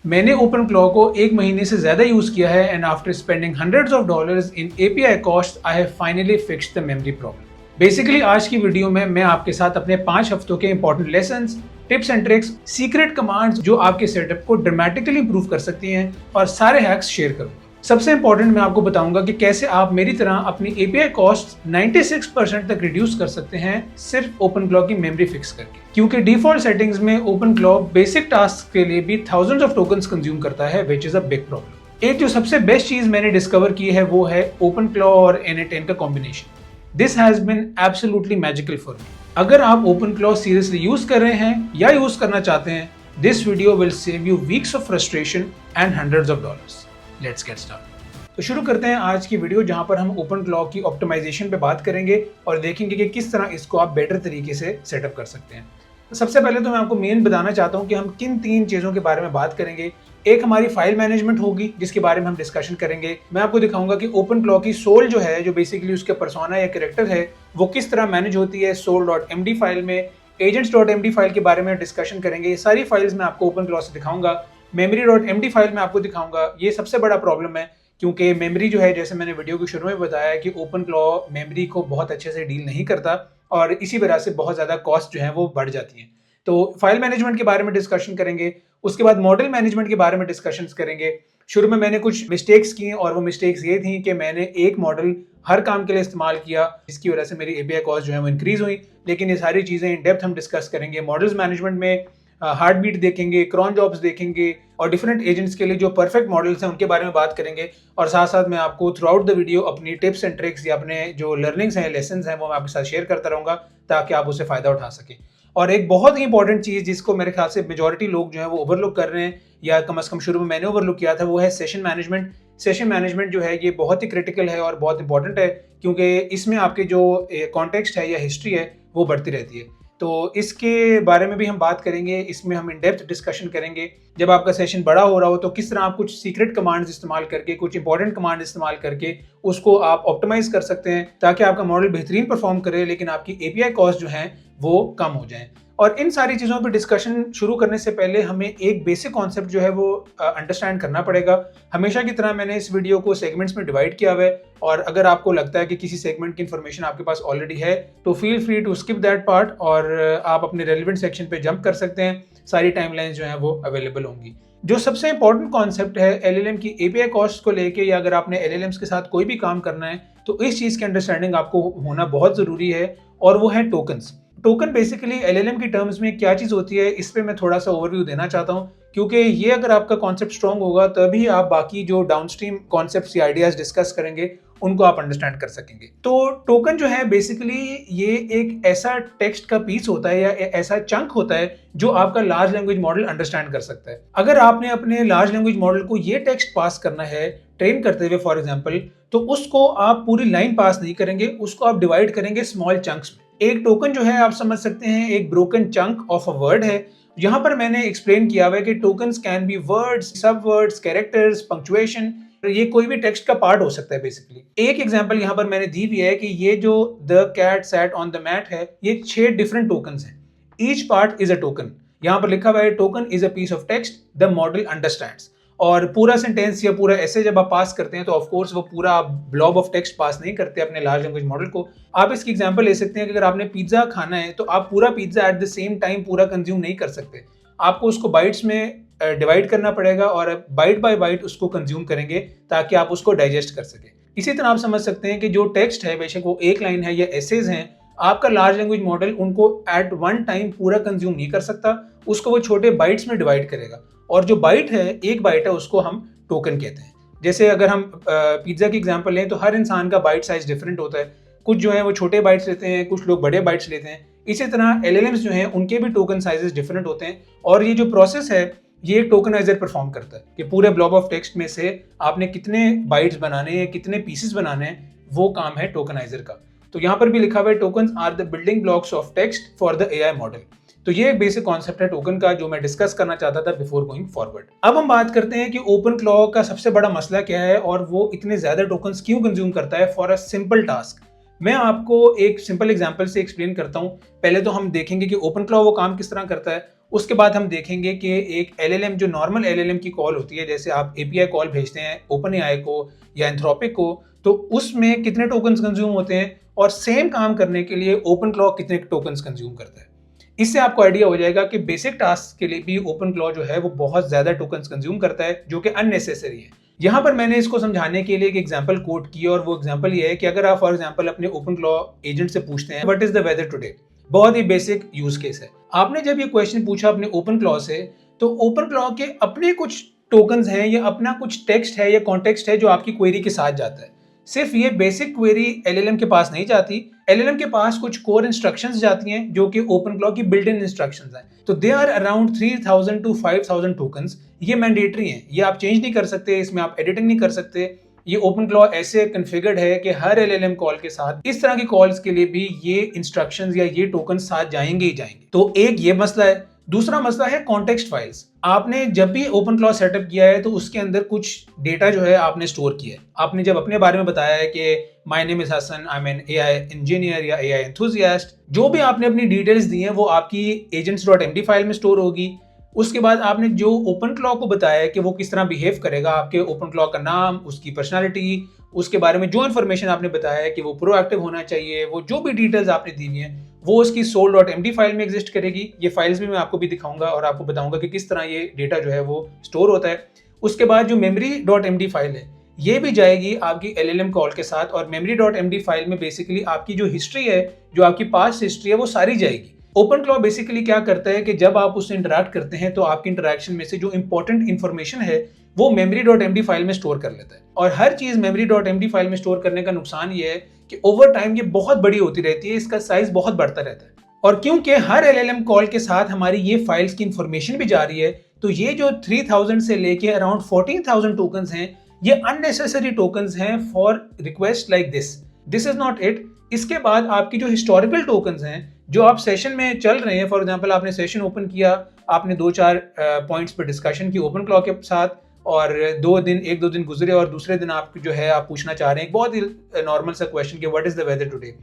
मैंने open claw को एक महीने से ज्यादा यूज किया है and after spending hundreds of dollars in API cost I have finally fixed the memory problem. Basically आज की वीडियो में मैं आपके साथ अपने 5 हफ्तों के important lessons, tips and tricks, secret commands जो आपके सेटअप को ड्रामेटिकली इंप्रूव कर सकती हैं और सारे हैक्स शेयर करूंगा। सबसे इंपॉर्टेंट मैं आपको बताऊंगा कि कैसे आप मेरी तरह अपनी एपीआई कॉस्ट 96% तक रिड्यूस कर सकते हैं सिर्फ ओपन क्लॉ की मेमोरी फिक्स करके, क्योंकि डिफॉल्ट सेटिंग्स में ओपन क्लॉ बेसिक टास्क के लिए भी थाउजेंड्स ऑफ टोकन्स कंज्यूम करता है, which is a big problem. एक जो सबसे बेस्ट चीज मैंने डिस्कवर की है वो है ओपन क्लॉ और Na10 का combination. This has been absolutely magical for me. अगर आप ओपन क्लॉ सीरियसली यूज कर रहे हैं या यूज करना चाहते हैं, this video will save you weeks of frustration and hundreds of dollars. Let's get start. तो शुरू करते हैं आज की वीडियो, जहां पर हम ओपन क्लॉ की ऑप्टिमाइजेशन पे बात करेंगे और देखेंगे कि किस तरह इसको आप बेटर तरीके से सेटअप कर सकते हैं। तो सबसे पहले तो मैं आपको मेन बताना चाहता हूं कि हम किन 3 चीजों के बारे में बात करेंगे। एक हमारी फाइल मैनेजमेंट होगी जिसके बारे में हम डिस्कशन करेंगे। मैं आपको दिखाऊंगा कि ओपन क्लॉ की सोल जो है, जो बेसिकली उसके पर्सोना या कैरेक्टर है, वो किस तरह मैनेज होती है soul.md फाइल में। agents.md फाइल के बारे में डिस्कशन करेंगे। ये सारी फाइल्स मैं आपको ओपन क्लॉ से दिखाऊंगा। memory.md फाइल में आपको दिखाऊंगा। ये सबसे बड़ा प्रॉब्लम है क्योंकि मेमोरी जो है, जैसे मैंने वीडियो के शुरू में बताया कि ओपन क्लॉ मेमोरी को बहुत अच्छे से डील नहीं करता और इसी वजह से बहुत ज़्यादा कॉस्ट जो है वो बढ़ जाती हैं। तो फाइल मैनेजमेंट के बारे में डिस्कशन करेंगे, उसके बाद मॉडल मैनेजमेंट के बारे में डिस्कशंस करेंगे। शुरू में मैंने कुछ मिस्टेक्स की और वो मिस्टेक्स ये थी कि मैंने एक मॉडल हर काम के लिए इस्तेमाल किया, जिसकी वजह से मेरी एपीआई कॉस्ट जो है वो इंक्रीज हुई। लेकिन ये सारी चीज़ें इन डेप्थ हम डिस्कस करेंगे। मॉडल्स मैनेजमेंट में हार्ट बीट देखेंगे, क्रॉन जॉब्स देखेंगे और डिफरेंट एजेंट्स के लिए जो परफेक्ट मॉडल्स हैं उनके बारे में बात करेंगे। और साथ साथ मैं आपको थ्रू आउट द वीडियो अपनी टिप्स एंड ट्रिक्स या अपने जो लर्निंग्स हैं, लेसन्स हैं, वो मैं आपके साथ शेयर करता रहूँगा ताकि आप उससे फ़ायदा उठा सकें। और एक बहुत ही इंपॉर्टेंट चीज़ जिसको मेरे ख्याल से मेजॉरिटी लोग जो है वो ओवरलुक कर रहे हैं, या कम से कम शुरू में मैंने ओवरलुक किया था, वो है सेशन मैनेजमेंट। सेशन मैनेजमेंट जो है ये बहुत ही क्रिटिकल है और बहुत इंपॉर्टेंट है, क्योंकि इसमें आपके जो कॉन्टेक्स्ट है या हिस्ट्री है वो बढ़ती रहती है। तो इसके बारे में भी हम बात करेंगे। इसमें हम इन डेप्थ डिस्कशन करेंगे। जब आपका सेशन बड़ा हो रहा हो तो किस तरह आप कुछ सीक्रेट कमांड्स इस्तेमाल करके, कुछ इंपॉर्टेंट कमांड इस्तेमाल करके उसको आप ऑप्टिमाइज कर सकते हैं ताकि आपका मॉडल बेहतरीन परफॉर्म करे, लेकिन आपकी एपीआई कॉस्ट जो है वो कम हो जाए। और इन सारी चीज़ों पर डिस्कशन शुरू करने से पहले हमें एक बेसिक कॉन्सेप्ट जो है वो अंडरस्टैंड करना पड़ेगा। हमेशा की तरह मैंने इस वीडियो को सेगमेंट्स में डिवाइड किया हुआ है, और अगर आपको लगता है कि किसी सेगमेंट की इन्फॉर्मेशन आपके पास ऑलरेडी है तो feel free to skip that part और आप अपने रेलिवेंट सेक्शन पे जंप कर सकते हैं। सारी टाइमलाइंस जो है वो अवेलेबल होंगी। जो सबसे इंपॉर्टेंट कॉन्सेप्ट है एलएलएम की एपीआई कॉस्ट को लेके, या अगर आपने एलएलएम्स के साथ कोई भी काम करना है तो इस चीज़ की अंडरस्टैंडिंग आपको होना बहुत ज़रूरी है, और वो है टोकन्स। टोकन बेसिकली एलएलएम की टर्म्स में क्या चीज़ होती है, इस पे मैं थोड़ा सा ओवरव्यू देना चाहता हूँ, क्योंकि ये अगर आपका कॉन्सेप्ट स्ट्रॉन्ग होगा तभी आप बाकी जो डाउनस्ट्रीम कॉन्सेप्ट्स या आइडियाज डिस्कस करेंगे उनको आप अंडरस्टैंड कर सकेंगे। तो टोकन जो है बेसिकली ये एक ऐसा टेक्स्ट का पीस होता है या ऐसा चंक होता है जो आपका लार्ज लैंग्वेज मॉडल अंडरस्टैंड कर सकता है। अगर आपने अपने लार्ज लैंग्वेज मॉडल को ये टेक्स्ट पास करना है ट्रेन करते हुए फॉर एग्जाम्पल, तो उसको आप पूरी लाइन पास नहीं करेंगे, उसको आप डिवाइड करेंगे स्मॉल चंक्स में। एक टोकन जो है आप समझ सकते हैं एक broken chunk of a word है। यहाँ पर मैंने एक्सप्लेन किया हुआ है कि टोकन्स कैन बी वर्ड्स, सब वर्ड्स, कैरेक्टर्स, पंक्चुएशन। ये कोई भी टेक्स्ट का पार्ट हो सकता है बेसिकली। एक एग्जांपल यहाँ पर मैंने दी हुई है कि ये जो the cat sat on the mat है, ये 6 डिफरेंट टोकन्स हैं। Each part is a token. यहाँ पर लिखा हुआ है token is a piece of text the model understands. और पूरा सेंटेंस या पूरा ऐसे जब आप पास करते हैं तो ऑफ कोर्स वो पूरा आप ब्लॉब ऑफ टेक्स्ट पास नहीं करते अपने लार्ज लैंग्वेज मॉडल को। आप इसकी एग्जांपल ले सकते हैं कि अगर आपने पिज्जा खाना है तो आप पूरा pizza at the same time पूरा कंज्यूम नहीं कर सकते। आपको उसको बाइट्स में डिवाइड करना पड़ेगा और बाइट बाय बाइट उसको कंज्यूम करेंगे ताकि आप उसको डाइजेस्ट कर सके। इसी तरह आप समझ सकते हैं कि जो टेक्स्ट है, बेशक वो एक लाइन है या एसेज हैं, आपका लार्ज लैंग्वेज मॉडल उनको एट वन टाइम पूरा कंज्यूम नहीं कर सकता, उसको वो छोटे बाइट्स में डिवाइड करेगा। और जो बाइट है, एक बाइट है, उसको हम टोकन कहते हैं। जैसे अगर हम पिज्जा की एग्जांपल लें तो हर इंसान का बाइट साइज डिफरेंट होता है। कुछ जो है वो छोटे बाइट्स लेते हैं, कुछ लोग बड़े बाइट्स लेते हैं। इसी तरह एलएलएम्स जो हैं उनके भी टोकन साइजेस डिफरेंट होते हैं, और ये जो प्रोसेस है ये एक टोकनाइजर परफॉर्म करता है कि पूरे ब्लॉब ऑफ टेक्स्ट में से आपने कितने बाइट्स बनाने हैं, कितने पीसेस बनाने हैं, वो काम है टोकनाइजर का। तो यहाँ पर भी लिखा हुआ है tokens are the building blocks of text for the AI model. तो ये एक बेसिक कॉन्सेप्ट है टोकन का जो मैं डिस्कस करना चाहता था बिफोर गोइंग फॉरवर्ड। अब हम बात करते हैं कि ओपन क्लॉ का सबसे बड़ा मसला क्या है और वो इतने ज्यादा टोकन्स क्यों कंज्यूम करता है फॉर अ सिंपल टास्क। मैं आपको एक सिंपल एग्जांपल से एक्सप्लेन करता हूं। पहले तो हम देखेंगे कि ओपन क्लॉ वो काम किस तरह करता है, उसके बाद हम देखेंगे कि एक LLM जो नॉर्मल LLM की कॉल होती है, जैसे आप API कॉल भेजते हैं OpenAI को या एंथ्रोपिक को, तो उसमें कितने टोकन्स कंज्यूम होते हैं और सेम काम करने के लिए OpenClaw कितने टोकन्स कंज्यूम करता है। इससे आपको आइडिया हो जाएगा कि बेसिक टास्क के लिए भी OpenClaw जो है वो बहुत ज्यादा टोकन्स कंज्यूम करता है, जो कि अननेसेसरी है। यहाँ पर मैंने इसको समझाने के लिए एक एग्जांपल कोट की, और वो एग्जांपल ये है कि अगर आप फॉर एग्जांपल अपने OpenClaw एजेंट से पूछते हैं what is the weather today, बहुत ही बेसिक यूज केस है। आपने जब ये क्वेश्चन पूछा अपने OpenClaw से, तो OpenClaw के अपने कुछ टोकन्स हैं या अपना कुछ टेक्स्ट है या कॉन्टेक्स्ट है जो आपकी क्वेरी के साथ जाता है। सिर्फ ये बेसिक क्वेरी LLM के पास नहीं जाती, LLM के पास कुछ कोर इंस्ट्रक्शंस जाती हैं जो कि OpenClaw की बिल्ट इन इंस्ट्रक्शंस हैं। तो they are around 3000 to 5000 tokens. ये मैंडेटरी हैं, ये आप चेंज नहीं कर सकते, इसमें आप एडिटिंग नहीं कर सकते। ये OpenClaw ऐसे कॉन्फ़िगर्ड है कि हर LLM कॉल के साथ इस तरह की कॉल्स के लिए भी ये इंस्ट्रक्शंस या ये टोकन साथ जाएंगे ही जाएंगे। तो एक ये मसला है। दूसरा मसला है कॉन्टेक्स्ट फाइल्स। आपने जब भी OpenClaw सेटअप किया है तो उसके अंदर कुछ डेटा जो है आपने स्टोर किया है। आपने जब अपने बारे में बताया है कि my name is Hasan, I am an AI engineer या AI एंथुसियास्ट, जो भी आपने अपनी डिटेल्स दी हैं वो आपकी agents.md फाइल में स्टोर होगी। उसके बाद आपने जो OpenClaw को बताया है कि वो किस तरह बिहेव करेगा, आपके OpenClaw का नाम, उसकी पर्सनालिटी, उसके बारे में जो इन्फॉर्मेशन आपने बताया है कि वो प्रोएक्टिव होना चाहिए, वो जो भी डिटेल्स आपने दी हुई हैं वो उसकी soul.md फाइल में एग्जिस्ट करेगी। ये फाइल्स भी मैं आपको भी दिखाऊंगा और आपको बताऊंगा कि किस तरह ये डेटा जो है वो स्टोर होता है। उसके बाद जो memory.md फाइल है ये भी जाएगी आपकी LLM कॉल के साथ, और memory.md फाइल में बेसिकली आपकी जो हिस्ट्री है, जो आपकी पास्ट हिस्ट्री है, वो सारी जाएगी। OpenClaw बेसिकली क्या करता है कि जब आप उससे इंटरैक्ट करते हैं तो आपकी इंटरैक्शन में से जो इंपॉर्टेंट इंफॉर्मेशन है वो memory.md फाइल में स्टोर कर लेता है। और हर चीज memory.md फाइल में स्टोर करने का नुकसान ये है कि ओवर टाइम ये बहुत बड़ी होती रहती है, इसका साइज बहुत बढ़ता रहता है। और क्योंकि हर LLM कॉल के साथ हमारी ये फाइल्स की इंफॉर्मेशन भी जा रही है, तो ये जो 3000 से लेके अराउंड 14000 टोकन्स हैं, ये अननेसेसरी टोकन्स हैं for request like this is not it. इसके बाद आपकी जो हिस्टोरिकल टोकन्स हैं, जो आप सेशन में चल रहे हैं, फॉर एग्जांपल आपने सेशन ओपन किया, आपने 2-4 पॉइंट्स पर डिस्कशन की OpenClaw के साथ, और 1-2 दिन गुजरे और दूसरे दिन आप जो है आप पूछना चाह रहे हैं बहुत ही नॉर्मल सा क्वेश्चन कि what is the weather today.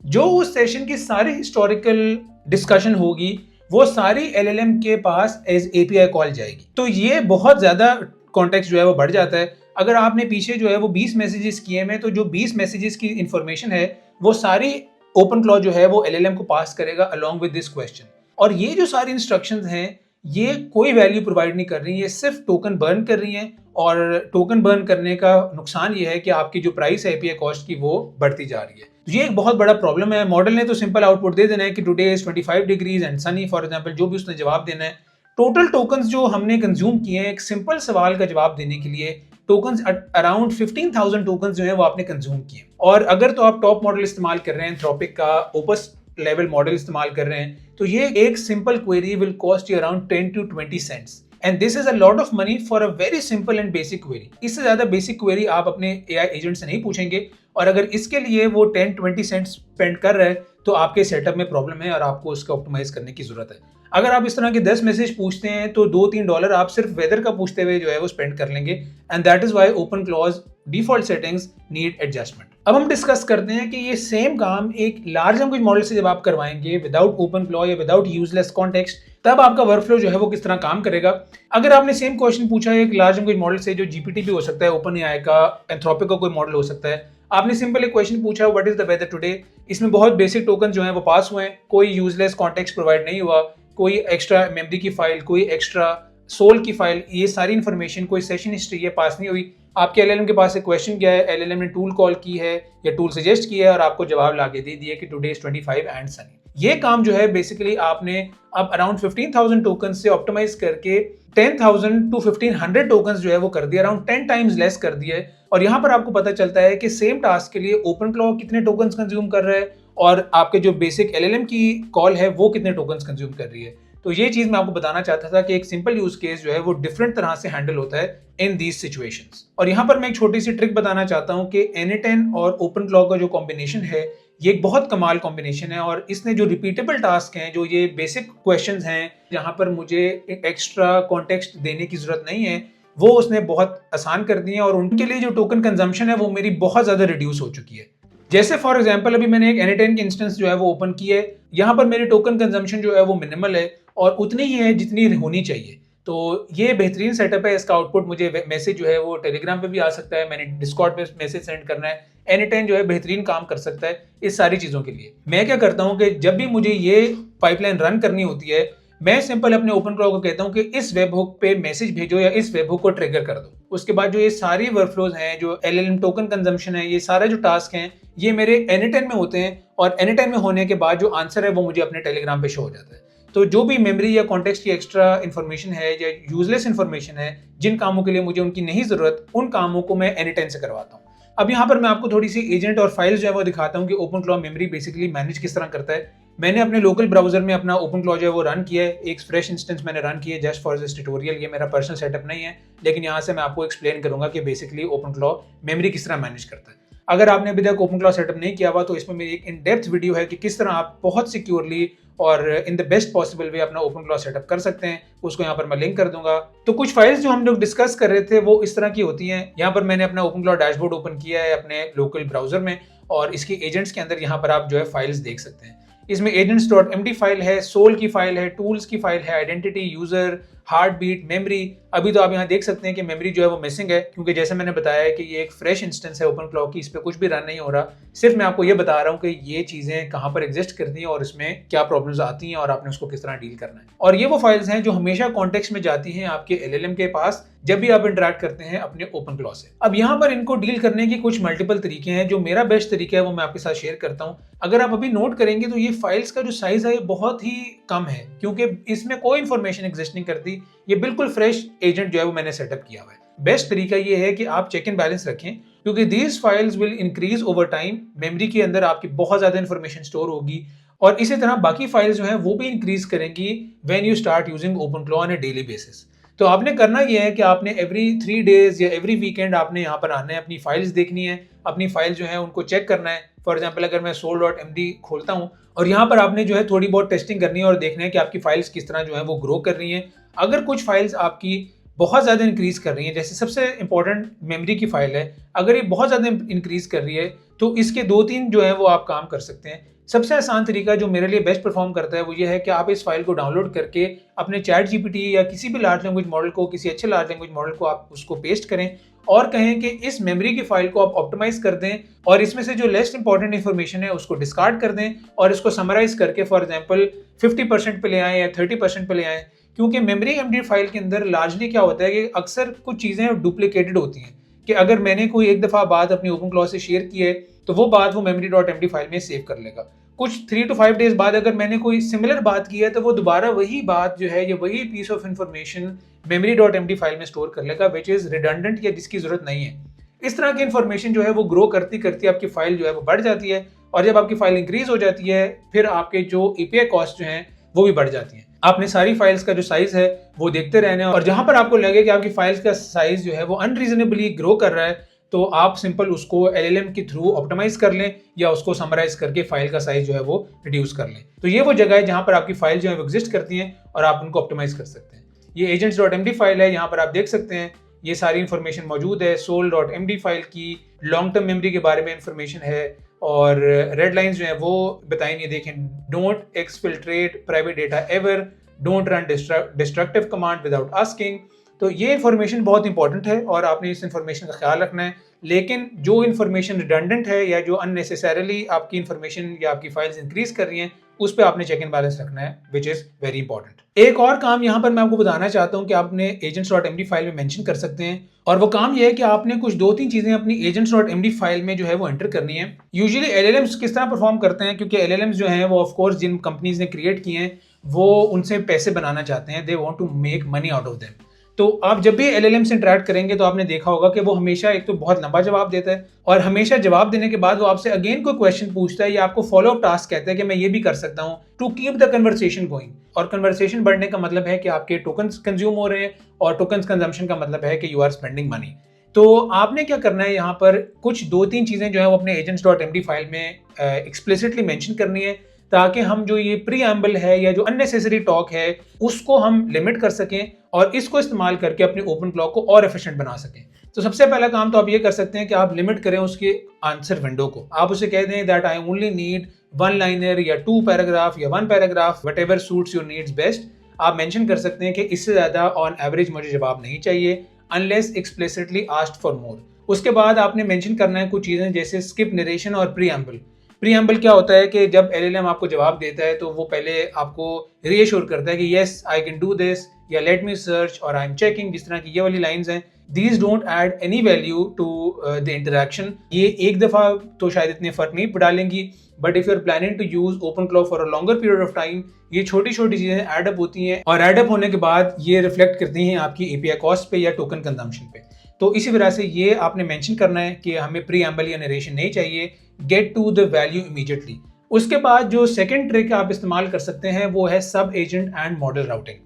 जो उस सेशन की सारी हिस्टोरिकल डिस्कशन होगी वो सारी LLM के पास एज API कॉल जाएगी। तो ये बहुत ज्यादा कॉन्टेक्स्ट जो है वो बढ़ जाता है। अगर आपने पीछे जो है वो 20 मैसेजेस किए हैं, तो जो 20 मैसेजेस की इंफॉर्मेशन है वो सारी OpenClaw जो है वो LLM को पास करेगा अलोंग विद दिस क्वेश्चन। और ये जो सारी इंस्ट्रक्शंस हैं ये कोई वैल्यू प्रोवाइड नहीं कर रही, ये सिर्फ टोकन बर्न कर रही हैं। और टोकन बर्न करने का नुकसान ये है कि आपकी जो प्राइस है API कॉस्ट की वो बढ़ती जा रही है। तो ये एक बहुत बड़ा प्रॉब्लम है। मॉडल ने तो सिंपल आउटपुट दे देना है कि today is 25 degrees and Sunny, for example जो भी उसने जवाब देना है। टोटल टोकन्स जो हमने कंज्यूम किए हैं एक सिंपल सवाल का जवाब देने के लिए, टोकन्स अराउंड 15,000 टोकन्स जो है वो आपने कंज्यूम किए। और अगर तो आप टॉप मॉडल इस्तेमाल कर रहे हैं, एंथ्रोपिक का ओपस लेवल मॉडल इस्तेमाल कर रहे हैं, तो ये एक simple query will cost you around 10 to 20 cents, and this is a lot of money for a very simple and basic query. इससे ज्यादा बेसिक क्वेरी आप अपने AI एजेंट से नहीं पूछेंगे, और अगर इसके लिए वो 10-20 सेंट्स स्पेंड कर रहे हैं तो आपके सेटअप में प्रॉब्लम है और आपको उसका ऑप्टिमाइज करने की जरूरत है। अगर आप इस तरह के 10 मैसेज पूछते हैं तो $2-3 आप सिर्फ वेदर का पूछते हुए जो है वो स्पेंड कर लेंगे, and that is why OpenClaw's default settings need adjustment. अब हम डिस्कस करते हैं कि ये सेम काम एक लार्ज लैंग्वेज मॉडल से जब आप करवाएंगे विदाउट OpenClaw या विदाउट यूजलेस कॉन्टेक्स्ट, तब आपका वर्कफ्लो जो है वो किस तरह काम करेगा। अगर आपने सेम क्वेश्चन पूछा है एक लार्ज लैंग्वेज मॉडल से, जो GPT भी हो सकता है, OpenAI का, एंथ्रोपिक का कोई मॉडल हो सकता है, आपने सिंपल एक क्वेश्चन पूछा what is the weather today, इसमें बहुत बेसिक टोकन जो है वो पास हुए हैं, कोई यूजलेस कॉन्टेक्स्ट प्रोवाइड नहीं हुआ, कोई एक्स्ट्रा मेमोरी की फाइल, कोई एक्स्ट्रा सोल की फाइल, ये सारी इन्फॉर्मेशन, कोई सेशन हिस्ट्री ये पास नहीं हुई। आपके LLM के पास एक क्वेश्चन गया है, LLM ने टूल कॉल की है या टूल सजेस्ट किया है और आपको जवाब लाके दे दिया कि टुडे इज 25 एंड सनी। ये काम जो है बेसिकली आपने अब अराउंड 15,000 टोकन से ऑप्टिमाइज करके 10,000 to 1,500 टोकन्स जो है वो कर दिया, अराउंड 10 टाइम्स लेस कर दिया है। और यहाँ पर आपको पता चलता है कि सेम टास्क के लिए OpenClaw कितने टोकन्स कंज्यूम कर रहा है और आपके जो बेसिक LLM की कॉल है वो कितने टोकन्स कंज्यूम कर रही है। तो ये चीज मैं आपको बताना चाहता था कि एक सिंपल यूज केस जो है वो डिफरेंट तरह से हैंडल होता है इन दीज सिचुएशंस। और यहाँ पर मैं एक छोटी सी ट्रिक बताना चाहता हूँ कि n8n और OpenClaw का जो कॉम्बिनेशन है ये एक बहुत कमाल कॉम्बिनेशन है, और इसने जो रिपीटेबल टास्क हैं, जो ये बेसिक क्वेश्चंस हैं जहां पर मुझे एक्स्ट्रा कॉन्टेक्स्ट देने की जरूरत नहीं है, वो उसने बहुत आसान कर दिए हैं, और उनके लिए जो टोकन कंजम्पशन है वो मेरी बहुत ज्यादा रिड्यूस हो चुकी है। जैसे फॉर एग्जांपल अभी मैंने एक n8n की इंस्टेंस जो है वो ओपन की है, यहाँ पर मेरी टोकन कंजम्पशन जो है वो मिनिमल है, और उतनी ही है जितनी होनी चाहिए। तो ये बेहतरीन सेटअप है। इसका आउटपुट मुझे मैसेज जो है वो टेलीग्राम पे भी आ सकता है, मैंने डिस्कॉर्ड पे मैसेज सेंड करना है, एनी टाइम जो है बेहतरीन काम कर सकता है इस सारी चीज़ों के लिए। मैं क्या करता हूँ कि जब भी मुझे ये पाइपलाइन रन करनी होती है, मैं सिंपल अपने ओपनफ्लो को कहता हूँ कि इस वेब हुक पे मैसेज भेजो या इस वेब हुक को ट्रिगर कर दो। उसके बाद जो ये सारी वर्कफ्लोज हैं, जो LLM टोकन कंजम्पशन है, ये सारा जो टास्क हैं, ये मेरे एनी टाइम में होते हैं और एनी टाइम में होने के बाद जो आंसर है वो मुझे अपने टेलीग्राम पे शो हो जाता है। तो जो भी मेमोरी या कॉन्टेक्स्ट की एक्स्ट्रा इन्फॉर्मेशन है या यूजलेस इन्फॉर्मेशन है, जिन कामों के लिए मुझे उनकी नहीं जरूरत, उन कामों को मैं एनी टाइम से करवाता हूँ। अब यहाँ पर मैं आपको थोड़ी सी एजेंट और फाइल्स जो है वो दिखाता हूँ कि ओपनफ्लो मेमोरी बेसिकली मैनेज किस तरह करता है। मैंने अपने लोकल ब्राउजर में अपना ओपनफ्लो जो है वो रन किया है, एक फ्रेश इंस्टेंस मैंने रन किया है जस्ट फॉर दिस ट्यूटोरियल। ये मेरा पर्सनल सेटअप नहीं है, लेकिन यहाँ से मैं आपको एक्सप्लेन करूंगा कि बेसिकली ओपनफ्लो मेमोरी किस तरह मैनेज करता है। अगर आपने अभी तक ओपनफ्लो सेटअप नहीं किया हुआ तो इसमें मेरी एक इन डेप्थ वीडियो है कि किस तरह आप बहुत सिक्योरली और in the best possible way अपना ओपनफ्लो सेटअप कर सकते हैं। उसको यहाँ पर मैं लिंक कर दूंगा। तो कुछ फाइल्स जो हम लोग डिस्कस कर रहे थे वो इस तरह की होती हैं। यहाँ पर मैंने अपना ओपनफ्लो डैशबोर्ड ओपन किया है अपने लोकल ब्राउजर में, और इसके एजेंट्स के अंदर यहाँ पर आप जो है फाइल्स देख सकते हैं। इसमें agents.md फाइल है, सोल की फाइल है, टूल्स की फाइल है, identity, user, heart beat, memory. अभी तो आप यहाँ देख सकते हैं कि मेमोरी जो है वो मिसिंग है, क्योंकि जैसे मैंने बताया है कि ये एक फ्रेश इंस्टेंस है ओपनफ्लो की, इस पर कुछ भी रन नहीं हो रहा। सिर्फ मैं आपको ये बता रहा हूँ कि ये चीज़ें कहाँ पर एग्जिस्ट करती हैं और इसमें क्या प्रॉब्लम्स आती हैं और आपने उसको किस तरह डील करना है। और ये वो फाइल्स हैं जो हमेशा कॉन्टेक्स्ट में जाती हैं आपके LLM के पास जब भी आप इंटरेक्ट करते हैं अपने ओपनफ्लो से। अब यहाँ पर इनको डील करने के कुछ मल्टीपल तरीके हैं। जो मेरा बेस्ट तरीका है वो मैं आपके साथ शेयर करता हूँ। अगर आप अभी नोट करेंगे तो ये फाइल्स का जो साइज है ये बहुत ही कम है, क्योंकि इसमें कोई इंफॉर्मेशन एग्जिस्ट नहीं करती। ये बिल्कुल फ्रेश एजेंट जो है वो मैंने सेटअप किया हुआ है। बेस्ट तरीका ये है कि आप चेक इन बैलेंस रखें, क्योंकि these files will increase over time. Memory के अंदर आपकी बहुत ज्यादा इंफॉर्मेशन स्टोर होगी और इसी तरह बाकी फाइल्स जो है वो भी इंक्रीज करेंगी when you start using OpenFlow on A daily basis. तो आपने करना यह है कि आपने एवरी 3 डेज या एवरी वीकेंड आपने यहाँ पर आना है, अपनी फाइल्स देखनी है, अपनी फाइल जो है उनको चेक करना है। फॉर एग्जांपल अगर मैं soul.md खोलता हूँ और यहाँ पर आपने जो है थोड़ी बहुत टेस्टिंग करनी है और देखना है कि आपकी फाइल्स किस तरह जो है वो ग्रो कर रही हैं। अगर कुछ फाइल्स आपकी बहुत ज़्यादा इंक्रीज कर रही है, जैसे सबसे इंपॉर्टेंट मेमोरी की फाइल है, अगर ये बहुत ज़्यादा इंक्रीज कर रही है तो इसके 2-3 जो है वो आप काम कर सकते हैं। सबसे आसान तरीका जो मेरे लिए बेस्ट परफॉर्म करता है वो ये है कि आप इस फाइल को डाउनलोड करके अपने चैट GPT या किसी भी लार्ज लैंग्वेज मॉडल को, किसी अच्छे लार्ज लैंग्वेज मॉडल को आप उसको पेस्ट करें और कहें कि इस मेमोरी की फाइल को आप ऑप्टिमाइज कर दें और इसमें से जो लेस्ट इंपॉर्टेंट इन्फॉर्मेशन है उसको डिस्कार्ड कर दें और इसको समराइज करके फॉर एग्जाम्पल 50% पे ले आएँ या 30% पे ले आएँ। क्योंकि मेमोरी MD फाइल के अंदर लार्जली क्या होता है कि अक्सर कुछ चीज़ें डुप्लीकेटेड होती हैं, कि अगर मैंने कोई एक दफ़ा बात अपनी ओपनफ्लो से शेयर की है तो वो बात वो memory.md फाइल में सेव कर लेगा। कुछ 3 to 5 डेज बाद अगर मैंने कोई सिमिलर बात की है तो वो दोबारा वही बात जो है या वही piece of information memory.md file में स्टोर कर लेगा, विच इज़ रिडंडेंट या जिसकी जरूरत नहीं है। इस तरह की इंफॉर्मेशन जो है वो ग्रो करती करती आपकी फाइल जो है वो बढ़ जाती है और जब आपकी फाइल इंक्रीज हो जाती है फिर आपके जो API कॉस्ट जो हैं वो भी बढ़ जाती हैं। आपने सारी फाइल्स का जो साइज है वो देखते रहना है और जहां पर आपको लगे कि आपकी फाइल्स का साइज जो है वो अनरीजनेबली ग्रो कर रहा है तो आप सिंपल उसको LLM के थ्रू ऑप्टिमाइज कर लें या उसको समराइज करके फाइल का साइज जो है वो रिड्यूस कर लें। तो ये वो जगह है जहां पर आपकी फाइल जो है वो एग्जिस्ट करती हैं और आप उनको ऑप्टिमाइज कर सकते हैं। ये agents.md फाइल है, यहाँ पर आप देख सकते हैं ये सारी इंफॉर्मेशन मौजूद है। soul.md फाइल की लॉन्ग टर्म मेमोरी के बारे में इंफॉर्मेशन है और रेड लाइंस जो है वो बताएंगे, देखें, don't exfiltrate private data ever, don't run destructive command without asking. तो ये इन्फॉर्मेशन बहुत इंपॉर्टेंट है और आपने इस इन्फॉर्मेशन का ख्याल रखना है। लेकिन जो इन्फॉर्मेशन रिडंडेंट है या जो अननेसेसरली आपकी इन्फॉर्मेशन या आपकी फाइल्स इंक्रीज कर रही हैं उस पर आपने चेक इन बैलेंस रखना है, विच इज वेरी इंपॉर्टेंट। एक और काम यहाँ पर मैं आपको बताना चाहता हूँ कि आपने agents.md फाइल में मेंशन कर सकते हैं और वो काम ये है कि आपने कुछ 2-3 चीजें अपनी agents.md फाइल में जो है वो एंटर करनी है। यूजुअली LLMs किस तरह परफॉर्म करते हैं, क्योंकि LLMs जो हैं वो ऑफकोर्स जिन कंपनीज ने क्रिएट किए हैं वो उनसे पैसे बनाना चाहते हैं, they want to make money out of them. तो आप जब भी LLM से इंटरेक्ट करेंगे तो आपने देखा होगा कि वो हमेशा एक तो बहुत लंबा जवाब देता है और हमेशा जवाब देने के बाद वो आपसे अगेन कोई क्वेश्चन पूछता है या आपको फॉलो अप टास्क कहता है कि मैं ये भी कर सकता हूँ, to keep the conversation going. और कन्वर्सेशन बढ़ने का मतलब है कि आपके टोकन्स कंज्यूम हो रहे हैं और टोकन्स कंजम्पशन का मतलब है कि यू आर स्पेंडिंग मनी। तो आपने क्या करना है, यहाँ पर कुछ 2-3 चीजें जो है वो अपने agents.md फाइल में एक्सप्लिसिटली मेंशन करनी है ताकि हम जो ये प्रीएम्बल है या जो अननेसेसरी टॉक है उसको हम लिमिट कर सकें और इसको इस्तेमाल करके अपने ओपनफ्लो को और एफिशिएंट बना सकें। तो सबसे पहला काम तो आप ये कर सकते हैं कि आप लिमिट करें उसके आंसर विंडो को। आप उसे कह दें that I only need 1 liner या 2 पैराग्राफ या 1 paragraph, whatever suits your needs best. आप मेंशन कर सकते हैं कि इससे ज़्यादा ऑन एवरेज मुझे जवाब नहीं चाहिए unless explicitly asked for more. उसके बाद आपने मेंशन करना है कुछ चीज़ें जैसे स्किप नरेशन और प्रीएम्बल। प्रीएम्बल क्या होता है कि जब एलएलएम आपको जवाब देता है तो वो पहले आपको रीअश्योर करता है कि yes I can do this या लेट मी सर्च और आई एम चेकिंग, जिस तरह की ये वाली लाइंस हैं। These don't add any value to the interaction. ये एक दफ़ा तो शायद इतने फर्क नहीं डालेंगी, but if you are planning to use open claw for a longer period of time, ये छोटी छोटी चीज़ें एडअप होती हैं और एडअप होने के बाद ये रिफ्लेक्ट करती हैं आपकी एपीआई कॉस्ट पे या टोकन कंजम्पशन पे। तो इसी वजह से ये आपने मेंशन करना है कि हमें प्रीएम्बल या नरेशन नहीं चाहिए, get to the value immediately. उसके बाद जो सेकंड ट्रिक आप इस्तेमाल कर सकते हैं वो है सब एजेंट एंड मॉडल राउटिंग।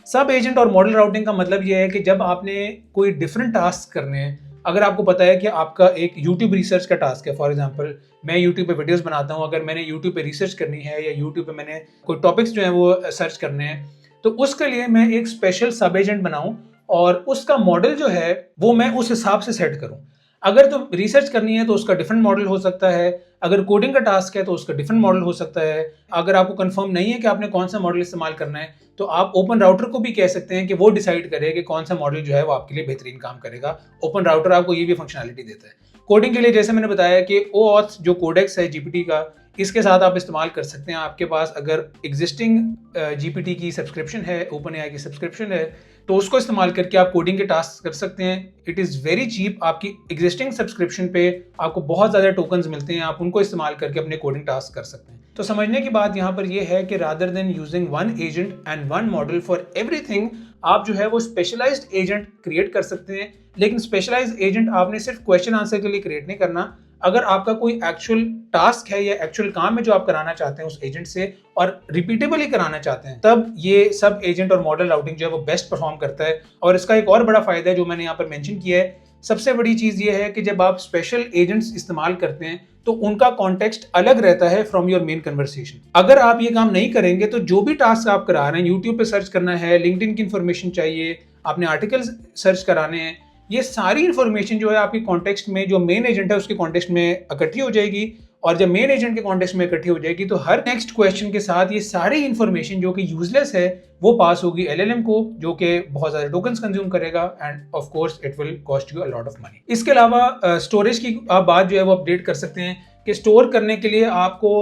सब एजेंट और मॉडल राउटिंग का मतलब ये है कि जब आपने कोई डिफरेंट टास्क करने हैं, अगर आपको पता है कि आपका एक यूट्यूब रिसर्च का टास्क है, फॉर एग्जांपल मैं यूट्यूब पे वीडियोस बनाता हूँ, अगर मैंने यूट्यूब पे रिसर्च करनी है या यूट्यूब पे मैंने कोई टॉपिक्स जो हैं वो सर्च करने हैं, तो उसके लिए मैं एक स्पेशल सब एजेंट बनाऊँ और उसका मॉडल जो है वो मैं उस हिसाब से सेट करूँ। अगर तो रिसर्च करनी है तो उसका डिफरेंट मॉडल हो सकता है, अगर कोडिंग का टास्क है तो उसका डिफरेंट मॉडल हो सकता है। अगर आपको कंफर्म नहीं है कि आपने कौन सा मॉडल इस्तेमाल करना है तो आप ओपन राउटर को भी कह सकते हैं कि वो डिसाइड करे कि कौन सा मॉडल जो है वो आपके लिए बेहतरीन काम करेगा। ओपन राउटर आपको ये भी फंक्शनैलिटी देता है। कोडिंग के लिए जैसे मैंने बताया कि OAuth जो कोडेक्स है जीपीटी का, इसके साथ आप इस्तेमाल कर सकते हैं। आपके पास अगर एग्जिस्टिंग जीपीटी की सब्सक्रिप्शन है, ओपन एआई की सब्सक्रिप्शन है, तो उसको इस्तेमाल करके आप कोडिंग के टास्क कर सकते हैं। It is very cheap. आपकी एग्जिस्टिंग सब्सक्रिप्शन पे आपको बहुत ज़्यादा टोकन्स मिलते हैं, आप उनको इस्तेमाल करके अपने कोडिंग टास्क कर सकते हैं। तो समझने की बात यहाँ पर यह है कि rather than using one agent and one model for everything, आप जो है वो स्पेशलाइज्ड एजेंट क्रिएट कर सकते हैं। लेकिन स्पेशलाइज्ड एजेंट आपने सिर्फ क्वेश्चन आंसर के लिए क्रिएट नहीं करना। अगर आपका कोई एक्चुअल टास्क है या एक्चुअल काम है जो आप कराना चाहते हैं उस एजेंट से और रिपीटेबली कराना चाहते हैं, तब ये सब एजेंट और मॉडल राउटिंग जो है वो बेस्ट परफॉर्म करता है। और इसका एक और बड़ा फायदा है जो मैंने यहाँ पर मेंशन किया है, सबसे बड़ी चीज ये है कि जब आप स्पेशल एजेंट्स इस्तेमाल करते हैं तो उनका कॉन्टेक्स्ट अलग रहता है फ्रॉम योर मेन कन्वर्सेशन। अगर आप ये काम नहीं करेंगे तो जो भी टास्क आप करा रहे हैं, यूट्यूब पे सर्च करना है, लिंक्डइन की इंफॉर्मेशन चाहिए, आपने आर्टिकल्स सर्च कराने हैं, ये सारी इंफॉर्मेशन जो है आपकी कॉन्टेक्स्ट में जो मेन एजेंट है उसके कॉन्टेक्स्ट में इकट्ठी हो जाएगी। और जब मेन एजेंट के कॉन्टेक्स्ट में इकट्ठी हो जाएगी तो हर नेक्स्ट क्वेश्चन के साथ ये सारी इंफॉर्मेशन जो कि यूजलेस है वो पास होगी एलएलएम को, जो कि बहुत ज्यादा टोकन्स कंज्यूम करेगा end of course it will cost you a lot of money. इसके अलावा स्टोरेज की आप बात जो है वो अपडेट कर सकते हैं कि स्टोर करने के लिए आपको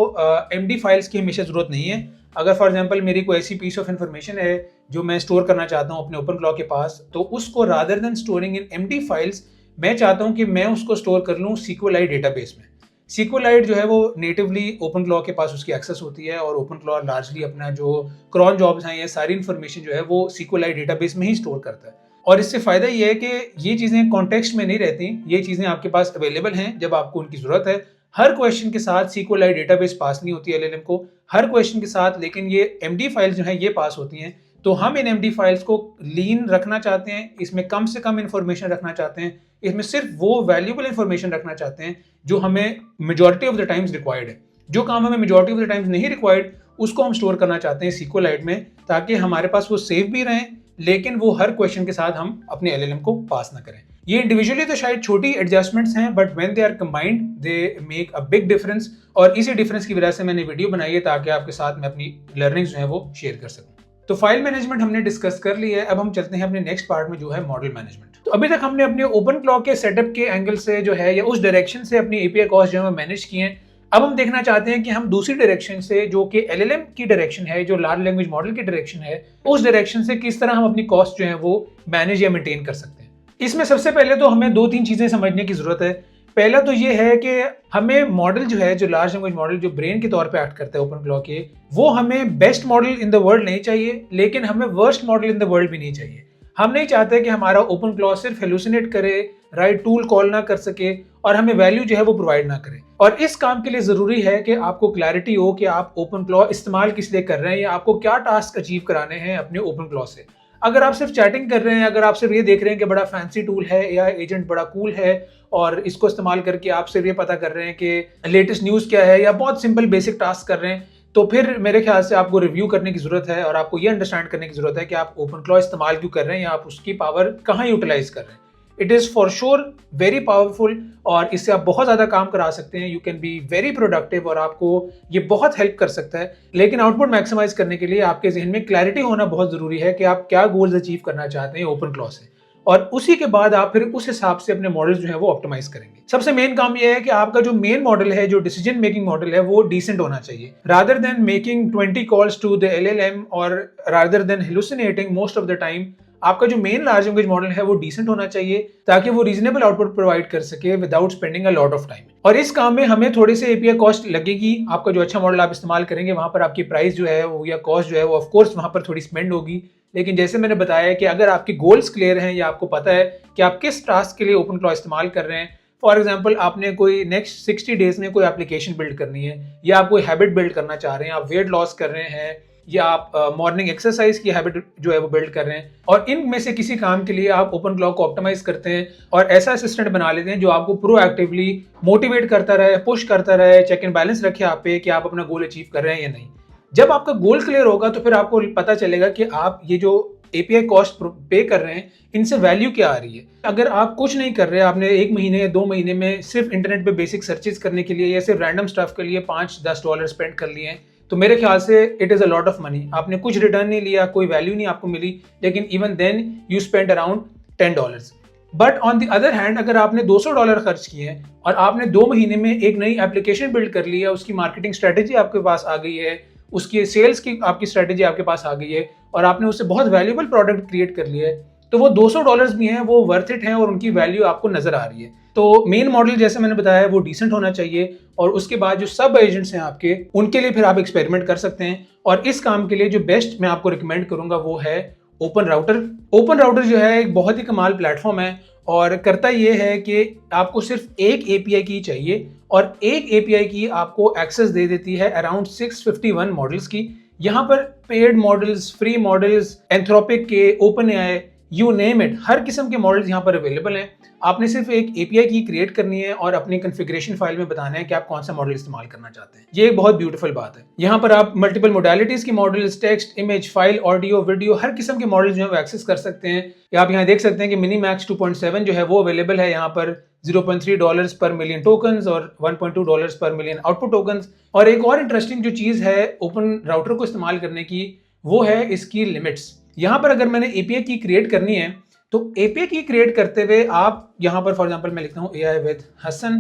एमडी फाइल्स की हमेशा जरूरत नहीं है। अगर फॉर एग्जांपल मेरी कोई ऐसी पीस ऑफ इंफॉर्मेशन है जो मैं स्टोर करना चाहता हूँ अपने ओपन क्लॉ के पास, तो उसको rather than storing in MD files, मैं चाहता हूँ कि मैं उसको स्टोर कर लूँ SQLite डेटाबेस में। SQLite जो है वो नेटिवली ओपन क्लॉ के पास उसकी एक्सेस होती है और ओपन क्लॉ लार्जली अपना जो क्रॉन जॉब्स हैं, ये सारी इन्फॉर्मेशन जो है वो SQLite डेटाबेस में ही स्टोर करता है। और इससे फायदा ये है कि ये चीज़ें कॉन्टेक्स्ट में नहीं रहती, ये चीज़ें आपके पास अवेलेबल हैं जब आपको उनकी ज़रूरत है। हर क्वेश्चन के साथ SQLite डेटाबेस पास नहीं होती है एलएलएम को, हर क्वेश्चन के साथ, लेकिन ये एमडी फाइल्स जो हैं ये पास होती हैं। तो हम इन एमडी फाइल्स को लीन रखना चाहते हैं, इसमें कम से कम इंफॉर्मेशन रखना चाहते हैं, इसमें सिर्फ वो वैल्यूएबल इंफॉर्मेशन रखना चाहते हैं जो हमें majority of the times required है। जो काम हमें मेजॉरिटी ऑफ द टाइम्स नहीं रिक्वायर्ड उसको हम स्टोर करना चाहते हैं SQLite में, ताकि हमारे पास वो सेव भी रहें लेकिन वो हर क्वेश्चन के साथ हम अपने एलएलएम को पास ना करें। ये इंडिविजुअली तो शायद छोटी एडजस्टमेंट्स हैं, but when they are combined they make a big difference. और इसी डिफरेंस की वजह से मैंने वीडियो बनाई है ताकि आपके साथ मैं अपनी लर्निंग्स जो है वो शेयर कर सकूं। तो फाइल मैनेजमेंट हमने डिस्कस कर लिया है, अब हम चलते हैं अपने नेक्स्ट पार्ट में जो है मॉडल मैनेजमेंट। तो अभी तक हमने अपने ओपन क्लॉ के सेटअप के एंगल से जो है या उस डायरेक्शन से अपनी एपीआई कॉस्ट जो है मैनेज किए हैं। अब हम देखना चाहते हैं कि हम दूसरी डायरेक्शन से, जो कि एलएलएम की डायरेक्शन है, जो लार्ज लैंग्वेज मॉडल की डायरेक्शन है, उस डायरेक्शन से किस तरह हम अपनी कॉस्ट जो है वो मैनेज या मेंटेन कर सकते हैं। इसमें सबसे पहले तो हमें 2-3 चीजें समझने की जरूरत है। पहला तो ये है कि हमें मॉडल जो है, जो लार्ज लैंग्वेज मॉडल जो ब्रेन के तौर पे एक्ट करता है ओपन क्लॉ के, वो हमें best model in the world नहीं चाहिए, लेकिन हमें worst model in the world भी नहीं चाहिए। हम नहीं चाहते कि हमारा ओपन क्लॉ सिर्फ हेलुसिनेट करे, राइट टूल कॉल ना कर सके और हमें वैल्यू जो है वो प्रोवाइड ना करे। और इस काम के लिए जरूरी है कि आपको क्लैरिटी हो कि आप ओपन क्लॉ इस्तेमाल किस लिए कर रहे हैं या आपको क्या टास्क अचीव कराने हैं अपने ओपन क्लॉ से। अगर आप सिर्फ चैटिंग कर रहे हैं, अगर आप सिर्फ ये देख रहे हैं कि बड़ा फैंसी टूल है या एजेंट बड़ा कूल है और इसको इस्तेमाल करके आप सिर्फ ये पता कर रहे हैं कि लेटेस्ट न्यूज़ क्या है या बहुत सिंपल बेसिक टास्क कर रहे हैं, तो फिर मेरे ख्याल से आपको रिव्यू करने की जरूरत है और आपको ये अंडरस्टैंड करने की जरूरत है कि आप ओपन क्लॉ इस्तेमाल क्यों कर रहे हैं या आप उसकी पावर कहाँ यूटिलाइज कर रहे हैं। It is for sure very powerful और इससे आप बहुत ज़्यादा काम करा सकते हैं। You can be very productive और आपको ये बहुत हेल्प कर सकता है। लेकिन आउटपुट मैक्सिमाइज करने के लिए आपके जहन में क्लैरिटी होना बहुत ज़रूरी है कि आप क्या गोल्स अचीव करना चाहते हैं ओपन क्लॉ से, और उसी के बाद आप फिर उस हिसाब से अपने मॉडल्स जो है वो ऑप्टिमाइज करेंगे। सबसे मेन काम ये है कि आपका जो मेन मॉडल है, जो डिसीजन मेकिंग मॉडल है, वो डिसेंट होना चाहिए। Rather than making 20 calls to the LLM और rather than hallucinating most of the time, आपका जो मेन लार्ज लैंग्वेज मॉडल है वो डिसेंट होना चाहिए ताकि वो रीजनेबल आउटपुट प्रोवाइड कर सके without spending a lot of time. और इस काम में हमें थोड़ी सी API कॉस्ट लगेगी। आपका जो अच्छा मॉडल आप इस्तेमाल करेंगे वहां पर आपकी प्राइस जो है वो या कॉस्ट जो है वो ऑफकोर्स वहां पर थोड़ी स्पेंड होगी। लेकिन जैसे मैंने बताया कि अगर आपके गोल्स क्लियर हैं या आपको पता है कि आप किस टास्क के लिए ओपन क्लॉ इस्तेमाल कर रहे हैं, फॉर एग्जाम्पल आपने कोई नेक्स्ट 60 डेज में कोई एप्लीकेशन बिल्ड करनी है, या आप कोई हैबिट बिल्ड करना चाह रहे हैं, आप वेट लॉस कर रहे हैं, या आप मॉर्निंग एक्सरसाइज की हैबिट जो है वो बिल्ड कर रहे हैं, और इनमें से किसी काम के लिए आप ओपन क्लॉ को ऑप्टिमाइज करते हैं और ऐसा असिस्टेंट बना लेते हैं जो आपको प्रोएक्टिवली मोटिवेट करता रहे, पुश करता रहे, चेक एंड बैलेंस रखे आप पे कि आप अपना गोल अचीव कर रहे हैं या नहीं। जब आपका गोल क्लियर होगा तो फिर आपको पता चलेगा कि आप ये जो API कॉस्ट पे कर रहे हैं इनसे वैल्यू क्या आ रही है। अगर आप कुछ नहीं कर रहे, आपने 1 महीने या 2 महीने में सिर्फ इंटरनेट पे बेसिक सर्चेस करने के लिए या सिर्फ रैंडम स्टफ के लिए $5-10 स्पेंड कर लिए हैं, तो मेरे ख्याल से it is a lot of money. आपने कुछ रिटर्न नहीं लिया, कोई वैल्यू नहीं आपको मिली, लेकिन even then you spend around $10। But on the other hand अगर आपने $200 खर्च किए हैं और आपने 2 महीने में एक नई एप्लीकेशन बिल्ड कर ली है, उसकी मार्केटिंग स्ट्रेटेजी आपके पास आ गई है, उसकी सेल्स की आपकी स्ट्रेटेजी आपके पास आ गई है और आपने उससे बहुत वैल्यूएबल प्रोडक्ट क्रिएट कर लिया है, तो वो $200 भी हैं, वो वर्थ इट हैं और उनकी वैल्यू आपको नजर आ रही है। तो मेन मॉडल जैसे मैंने बताया वो डिसेंट होना चाहिए और उसके बाद जो सब एजेंट्स हैं आपके, उनके लिए फिर आप एक्सपेरिमेंट कर सकते हैं। और इस काम के लिए जो बेस्ट मैं आपको रिकमेंड करूंगा वो है ओपन राउटर। ओपन राउटर जो है एक बहुत ही कमाल प्लेटफॉर्म है और करता ये है कि आपको सिर्फ एक API की चाहिए और एक API की आपको एक्सेस दे देती है अराउंड 651 मॉडल्स की। यहाँ पर paid models, free models, Anthropic के, OpenAI, यू नेम इट, हर किस्म के मॉडल्स यहाँ पर अवेलेबल हैं। आपने सिर्फ एक API की क्रिएट करनी है और अपनी कॉन्फ़िगरेशन फाइल में बताना है कि आप कौन सा मॉडल इस्तेमाल करना चाहते हैं। ये एक बहुत ब्यूटीफुल बात है। यहाँ पर आप मल्टीपल मोडालिटीज की models, text, image, file, audio, video, हर किस्म के मॉडल्स जो है वो एक्सेस कर सकते हैं। या आप यहाँ देख सकते हैं कि मिनीमैक्स 2.7 जो है वो अवेलेबल है यहाँ पर $0.3 पर मिलियन टोकन्स और $1.2 पर मिलियन आउटपुट टोकन्स। और एक और इंटरेस्टिंग जो चीज़ है ओपन राउटर को इस्तेमाल करने की, वो है इसकी लिमिट्स। यहाँ पर अगर मैंने API की क्रिएट करनी है तो API की क्रिएट करते हुए आप यहाँ पर फॉर एग्जांपल मैं लिखता हूँ AI विद हसन,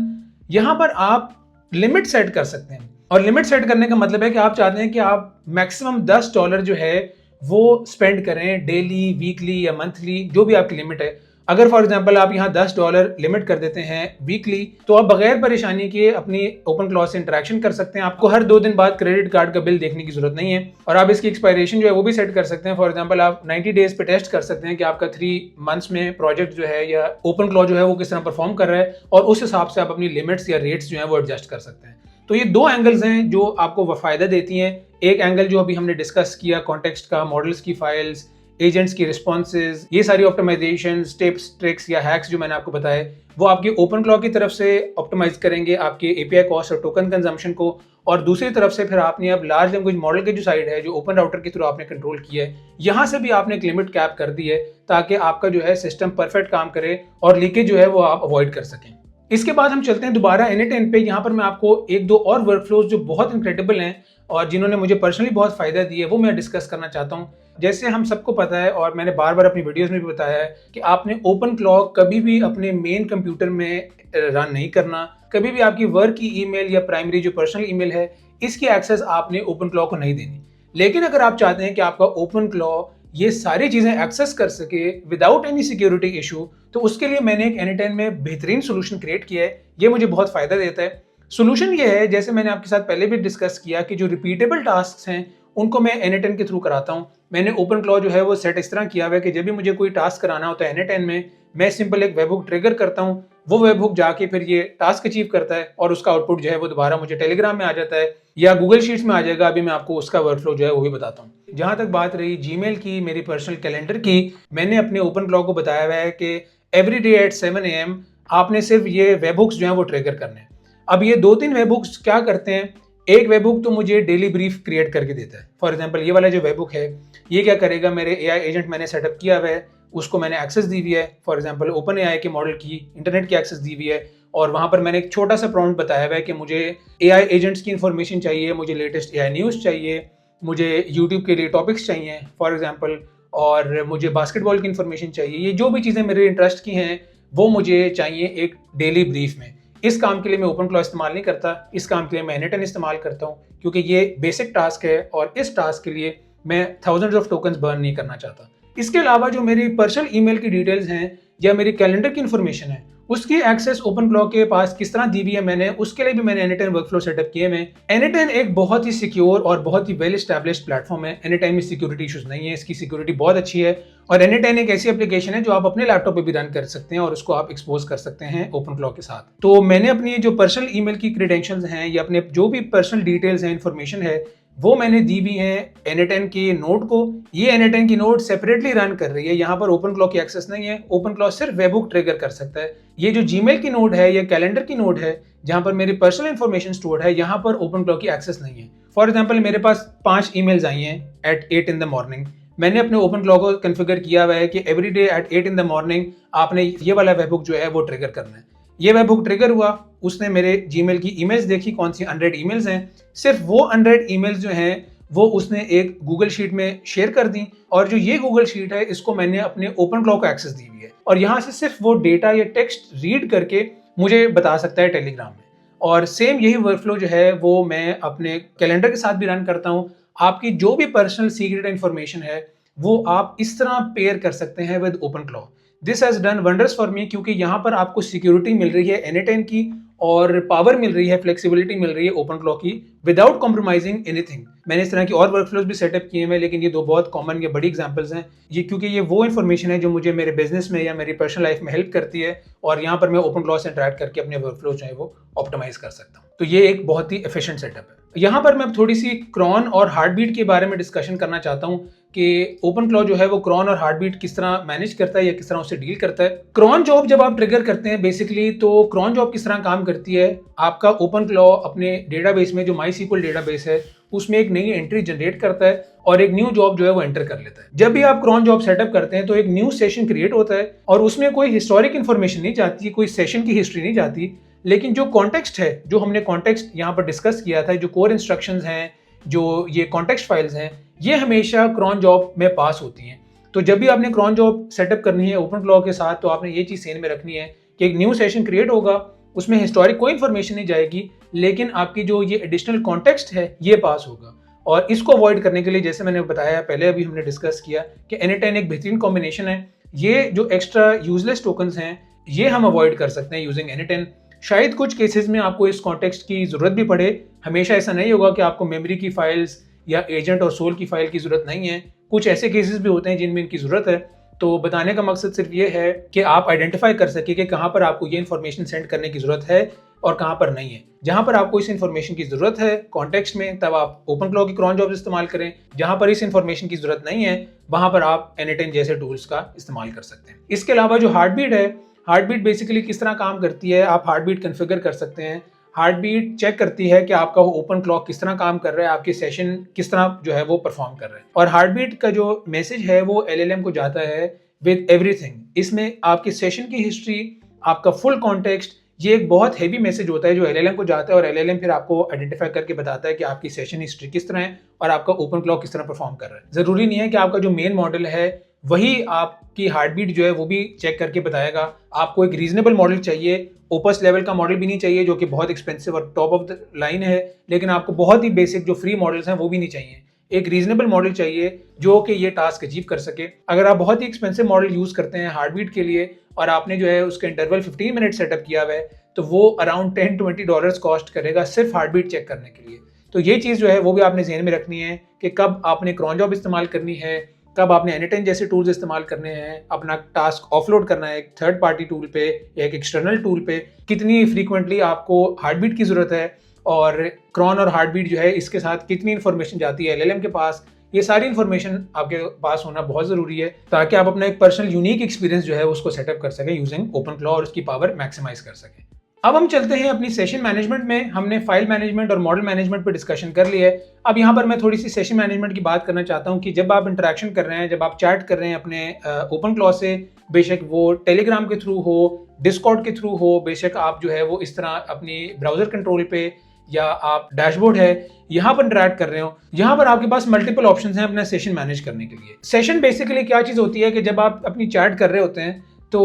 यहाँ पर आप लिमिट सेट कर सकते हैं। और लिमिट सेट करने का मतलब है कि आप चाहते हैं कि आप मैक्सिमम $10 जो है वो स्पेंड करें डेली, वीकली या मंथली, जो भी आपकी लिमिट है। अगर फॉर एग्जांपल आप यहाँ $10 लिमिट कर देते हैं वीकली, तो आप बगैर परेशानी के अपनी ओपन क्लॉ से इंटरेक्शन कर सकते हैं। आपको हर 2 दिन बाद क्रेडिट कार्ड का बिल देखने की जरूरत नहीं है और आप इसकी एक्सपायरेशन जो है वो भी सेट कर सकते हैं। फॉर एग्जांपल आप 90 डेज पे टेस्ट कर सकते हैं कि आपका 3 मंथ्स में प्रोजेक्ट जो है या ओपन क्लॉ जो है वो किस तरह परफॉर्म कर रहा है और उस हिसाब से आप अपनी लिमिट्स या रेट्स जो है वो एडजस्ट कर सकते हैं। तो ये 2 एंगल्स हैं जो आपको फायदा देती हैं। एक एंगल जो अभी हमने डिस्कस किया कॉन्टेक्स्ट का, मॉडल्स की फाइल्स, एजेंट्स की रिस्पॉन्सेज, ये सारी ऑप्टिमाइजेशन टिप्स, ट्रिक्स या हैक्स जो मैंने आपको बताए वो आपकी ओपन क्लॉ की तरफ से ऑप्टिमाइज करेंगे आपके API कॉस्ट और टोकन कंजम्पशन को। और दूसरी तरफ से फिर आपने अब लार्ज लैंग्वेज मॉडल की जो साइड है, जो ओपन राउटर के थ्रू आपने कंट्रोल किया है, यहाँ से भी आपने एक लिमिट कैप कर दी है ताकि आपका जो है सिस्टम परफेक्ट काम करे और लीकेज जो है वो आप अवॉइड कर सकें। इसके बाद हम चलते हैं दोबारा N8N पे। यहाँ पर मैं आपको 1-2 और वर्कफ्लोज जो बहुत इनक्रेडिबल हैं और जिन्होंने मुझे पर्सनली बहुत फायदा दिया है वो मैं डिस्कस करना चाहता हूँ। जैसे हम सबको पता है और मैंने बार बार अपनी वीडियोस में भी बताया है कि आपने ओपन क्लॉ कभी भी अपने मेन कंप्यूटर में रन नहीं करना। कभी भी आपकी वर्क की ईमेल या प्राइमरी जो पर्सनल ईमेल है इसकी एक्सेस आपने ओपन क्लॉ को नहीं देनी। लेकिन अगर आप चाहते हैं कि आपका ओपन क्लॉ ये सारी चीजें एक्सेस कर सके विदाउट एनी सिक्योरिटी इशू, तो उसके लिए मैंने एक N8N में बेहतरीन सोल्यूशन क्रिएट किया है। ये मुझे बहुत फायदा देता है। सोल्यूशन ये है, जैसे मैंने आपके साथ पहले भी डिस्कस किया कि जो रिपीटेबल टास्क हैं उनको मैं N8N के थ्रू कराता हूँ। मैंने ओपन क्लॉ जो है वो सेट इस तरह किया हुआ है कि जब भी मुझे कोई टास्क कराना होता है N8N में, मैं सिंपल एक वेबहुक ट्रिगर करता हूँ, वो वेबहुक जाके फिर ये टास्क अचीव करता है और उसका आउटपुट जो है वो दोबारा मुझे टेलीग्राम में आ जाता है या गूगल शीट्स में आ जाएगा। अभी मैं आपको उसका वर्कफ्लो जो है वो भी बताता हूँ। जहां तक बात रही जीमेल की, मेरी पर्सनल कैलेंडर की, मैंने अपने ओपन क्लॉ को बताया हुआ है कि एवरी डे एट 7 AM आपने सिर्फ ये वेबहुक्स जो है वो ट्रिगर करने हैं। अब ये 2-3 वेबहुक्स क्या करते हैं, एक वेबहुक तो मुझे डेली ब्रीफ क्रिएट करके देता है। फॉर एग्जांपल ये वाला जो वेबहुक है ये क्या करेगा, मेरे AI एजेंट मैंने सेटअप किया हुआ है, उसको मैंने एक्सेस दी हुई है, फॉर एग्जांपल ओपन एआई के मॉडल की इंटरनेट की एक्सेस दी हुई है, और वहाँ पर मैंने एक छोटा सा प्रॉम्प्ट बताया हुआ है कि मुझे एआई एजेंट्स की इन्फॉर्मेशन चाहिए, मुझे लेटेस्ट एआई न्यूज़ चाहिए, मुझे यूट्यूब के लिए टॉपिक्स चाहिए फॉर एग्जांपल, और मुझे बास्केटबॉल की इन्फॉर्मेशन चाहिए। ये जो भी चीज़ें मेरे इंटरेस्ट की हैं वो मुझे चाहिए एक डेली ब्रीफ में। इस काम के लिए मैं ओपन क्लॉ इस्तेमाल नहीं करता, इस काम के लिए मैं एनएटएन इस्तेमाल करता हूँ, क्योंकि ये बेसिक टास्क है और इस टास्क के लिए मैं थाउजेंड्स ऑफ टोकन्स बर्न नहीं करना चाहता। इसके अलावा जो मेरी पर्सनल ईमेल की डिटेल्स हैं या मेरी कैलेंडर की इन्फॉर्मेशन है, उसकी एक्सेस ओपन क्लॉ के पास किस तरह दी हुई है मैंने, उसके लिए भी मैंने एनीटाइम वर्कफ्लो सेटअप किए हैं। एनीटाइम एक बहुत ही सिक्योर और बहुत ही वेल एस्टैब्लिश्ड प्लेटफॉर्म है। एनीटाइम में सिक्योरिटी इशूज नहीं है, इसकी सिक्योरिटी बहुत अच्छी है, और एनीटाइम एक ऐसी एप्लीकेशन है जो आप अपने लैपटॉप पे भी रन कर सकते हैं और उसको आप एक्सपोज कर सकते हैं ओपन क्लॉ के साथ। तो मैंने अपनी जो पर्सनल ईमेल की क्रेडेंशियल्स हैं या अपने जो भी पर्सनल डिटेल्स हैं, इन्फॉर्मेशन है, वो मैंने दी हुई है एनीटाइम के नोड को। ये एनीटाइम की नोड सेपरेटली रन कर रही है, यहाँ पर ओपन क्लॉ की एक्सेस नहीं है। ओपन क्लॉ सिर्फ वेबहुक ट्रिगर कर सकता है। ये जो जीमेल की नोड है या कैलेंडर की नोड है जहाँ पर मेरी पर्सनल इन्फॉर्मेशन स्टोर्ड है, यहाँ पर ओपन क्लॉ की एक्सेस नहीं है। फॉर एग्जाम्पल मेरे पास 5 ईमेल्स आई हैं एट 8 in the morning। मैंने अपने ओपन क्लॉ को कॉन्फ़िगर किया हुआ है कि every day at 8 in the morning आपने ये वाला वेबहुक जो है वो ट्रिगर करना है। ये वेबहुक ट्रिगर हुआ, उसने मेरे जीमेल की ईमेल्स देखी, कौन सी 100 ईमेल्स हैं, सिर्फ वो 100 ईमेल्स जो हैं वो उसने एक गूगल शीट में शेयर कर दी, और जो ये गूगल शीट है इसको मैंने अपने ओपन क्लॉ को एक्सेस दी हुई है, और यहाँ से सिर्फ वो डेटा या टेक्स्ट रीड करके मुझे बता सकता है टेलीग्राम में। और सेम यही वर्कफ्लो जो है वो मैं अपने कैलेंडर के साथ भी रन करता हूँ। आपकी जो भी पर्सनल सीक्रेट इन्फॉर्मेशन है वो आप इस तरह पेयर कर सकते हैं with open claw. This has done wonders for me, क्योंकि यहाँ पर आपको सिक्योरिटी मिल रही है एनीटाइम की, और पावर मिल रही है, फ्लेक्सिबिलिटी मिल रही है ओपन क्लॉ की, विदाउट कॉम्प्रोमाइजिंग एनीथिंग। मैंने इस तरह की और वर्कफ्लोज भी सेटअप किए हैं, लेकिन ये दो बहुत कॉमन या बड़ी एग्जांपल्स हैं ये, क्योंकि ये वो इन्फॉर्मेशन है जो मुझे मेरे बिजनेस में या मेरी पर्सनल लाइफ में हेल्प करती है, और यहाँ पर मैं ओपन क्लॉ से इंटरेक्ट करके अपने वर्कफ्लो जो है वो ऑप्टिमाइज कर सकता हूँ। तो ये एक बहुत ही एफिशिएंट सेटअप है। यहाँ पर मैं थोड़ी सी क्रॉन और हार्ट बीट के बारे में डिस्कशन करना चाहता हूँ कि ओपन क्लॉ जो है वो क्रॉन और हार्ट बीट किस तरह मैनेज करता है या किस तरह उससे डील करता है। क्रॉन जॉब जब आप ट्रिगर करते हैं बेसिकली, तो क्रॉन जॉब किस तरह काम करती है, आपका ओपन क्लॉ अपने डेटाबेस में जो MySQL डेटाबेस है उसमें एक नई एंट्री जनरेट करता है और एक न्यू जॉब जो है वो एंटर कर लेता है। जब भी आप क्रॉन जॉब सेटअप करते हैं तो एक न्यू सेशन क्रिएट होता है, और उसमें कोई हिस्टोरिक इन्फॉर्मेशन नहीं जाती, कोई सेशन की हिस्ट्री नहीं जाती, लेकिन जो कॉन्टेक्स्ट है, जो हमने कॉन्टेक्स्ट यहाँ पर डिस्कस किया था, जो कोर इंस्ट्रक्शंस हैं, जो ये कॉन्टेक्स्ट फाइल्स हैं, ये हमेशा क्रॉन जॉब में पास होती हैं। तो जब भी आपने क्रॉन जॉब सेटअप करनी है ओपन क्लॉ के साथ, तो आपने ये चीज़ सेन में रखनी है कि एक न्यू सेशन क्रिएट होगा, उसमें हिस्टोरिक कोई इन्फॉर्मेशन नहीं जाएगी, लेकिन आपकी जो ये एडिशनल कॉन्टेक्स्ट है ये पास होगा। और इसको अवॉइड करने के लिए, जैसे मैंने बताया पहले, अभी हमने डिस्कस किया कि एनीटाइम एक बेहतरीन कॉम्बिनेशन है। ये जो एक्स्ट्रा यूजलेस टोकन्स हैं ये हम अवॉइड कर सकते हैं यूजिंग एनीटाइम। शायद कुछ केसेस में आपको इस कॉन्टेक्स्ट की जरूरत भी पड़े, हमेशा ऐसा नहीं होगा कि आपको मेमोरी की फाइल्स या एजेंट और सोल की फाइल की जरूरत नहीं है। कुछ ऐसे केसेस भी होते हैं जिनमें इनकी जरूरत है। तो बताने का मकसद सिर्फ ये है कि आप आइडेंटिफाई कर सके कि कहाँ पर आपको ये इन्फॉर्मेशन सेंड करने की जरूरत है और कहाँ पर नहीं है। जहाँ पर आपको इस इन्फॉर्मेशन की जरूरत है कॉन्टेक्स्ट में, तब आप ओपन क्लॉ की क्रॉन जॉब्स इस्तेमाल करें। जहाँ पर इस इन्फॉर्मेशन की जरूरत नहीं है वहाँ पर आप एनीटाइम जैसे टूल्स का इस्तेमाल कर सकते हैं। इसके अलावा जो हार्ट बीट है, हार्ट बीट बेसिकली किस तरह काम करती है, आप हार्ट बीट कन्फिगर कर सकते हैं। हार्ट बीट चेक करती है कि आपका ओपन क्लॉक किस तरह काम कर रहा है, आपके सेशन किस तरह जो है वो परफॉर्म कर रहे हैं। और हार्ट बीट का जो मैसेज है वो LLM को जाता है विद एवरीथिंग। इसमें आपके सेशन की हिस्ट्री, आपका फुल कॉन्टेक्स्ट, ये एक बहुत हैवी मैसेज होता है जो LLM को जाता है, और LLM फिर आपको आइडेंटिफाई करके बताता है कि आपकी सेशन हिस्ट्री किस तरह है और आपका ओपन क्लॉक किस तरह परफॉर्म कर रहा है। जरूरी नहीं है कि आपका जो मेन मॉडल है वही आपकी हार्ट बीट जो है वो भी चेक करके बताएगा। आपको एक रीजनेबल मॉडल चाहिए, ओपस लेवल का मॉडल भी नहीं चाहिए जो कि बहुत एक्सपेंसिव और टॉप ऑफ द लाइन है, लेकिन आपको बहुत ही बेसिक जो फ्री मॉडल्स हैं वो भी नहीं चाहिए। एक रीजनेबल मॉडल चाहिए जो कि ये टास्क अचीव कर सके। अगर आप बहुत ही एक्सपेंसिव मॉडल यूज करते हैं हार्ट बीट के लिए और आपने जो है उसका इंटरवल 15 मिनट सेटअप किया हुआ है, तो वो अराउंड $10-20 कॉस्ट करेगा सिर्फ हार्ट बीट चेक करने के लिए। तो ये चीज़ जो है वो भी आपने ज़हन में रखनी है कि कब आपने क्रॉन जॉब इस्तेमाल करनी है, कब आपने एनीटाइम जैसे टूल्स इस्तेमाल करने हैं, अपना टास्क ऑफलोड करना है एक थर्ड पार्टी टूल पे या एक एक्सटर्नल टूल पे, कितनी फ्रीक्वेंटली आपको हार्ट बीट की ज़रूरत है, और क्रॉन और हार्ट बीट जो है इसके साथ कितनी इन्फॉर्मेशन जाती है LLM के पास। ये सारी इन्फॉर्मेशन आपके पास होना बहुत ज़रूरी है ताकि आप अपना एक पर्सनल यूनिक एक्सपीरियंस जो है उसको सेटअप कर सकें यूजिंग ओपन क्लॉ और उसकी पावर मैक्सिमाइज कर सकें। अब हम चलते हैं अपनी सेशन मैनेजमेंट में। हमने फाइल मैनेजमेंट और मॉडल मैनेजमेंट पर डिस्कशन कर लिया है। अब यहाँ पर मैं थोड़ी सी सेशन मैनेजमेंट की बात करना चाहता हूँ कि जब आप इंटरेक्शन कर रहे हैं, जब आप चैट कर रहे हैं अपने ओपन क्लॉ से, बेशक वो टेलीग्राम के थ्रू हो, डिस्कॉर्ड के थ्रू हो, बेशक आप जो है वो इस तरह अपनी ब्राउजर कंट्रोल पे या आप डैशबोर्ड है यहाँ पर इंटरेक्ट कर रहे हो, यहाँ पर आपके पास मल्टीपल ऑप्शंस हैं अपना सेशन मैनेज करने के लिए। सेशन बेसिकली क्या चीज़ होती है कि जब आप अपनी चैट कर रहे होते हैं तो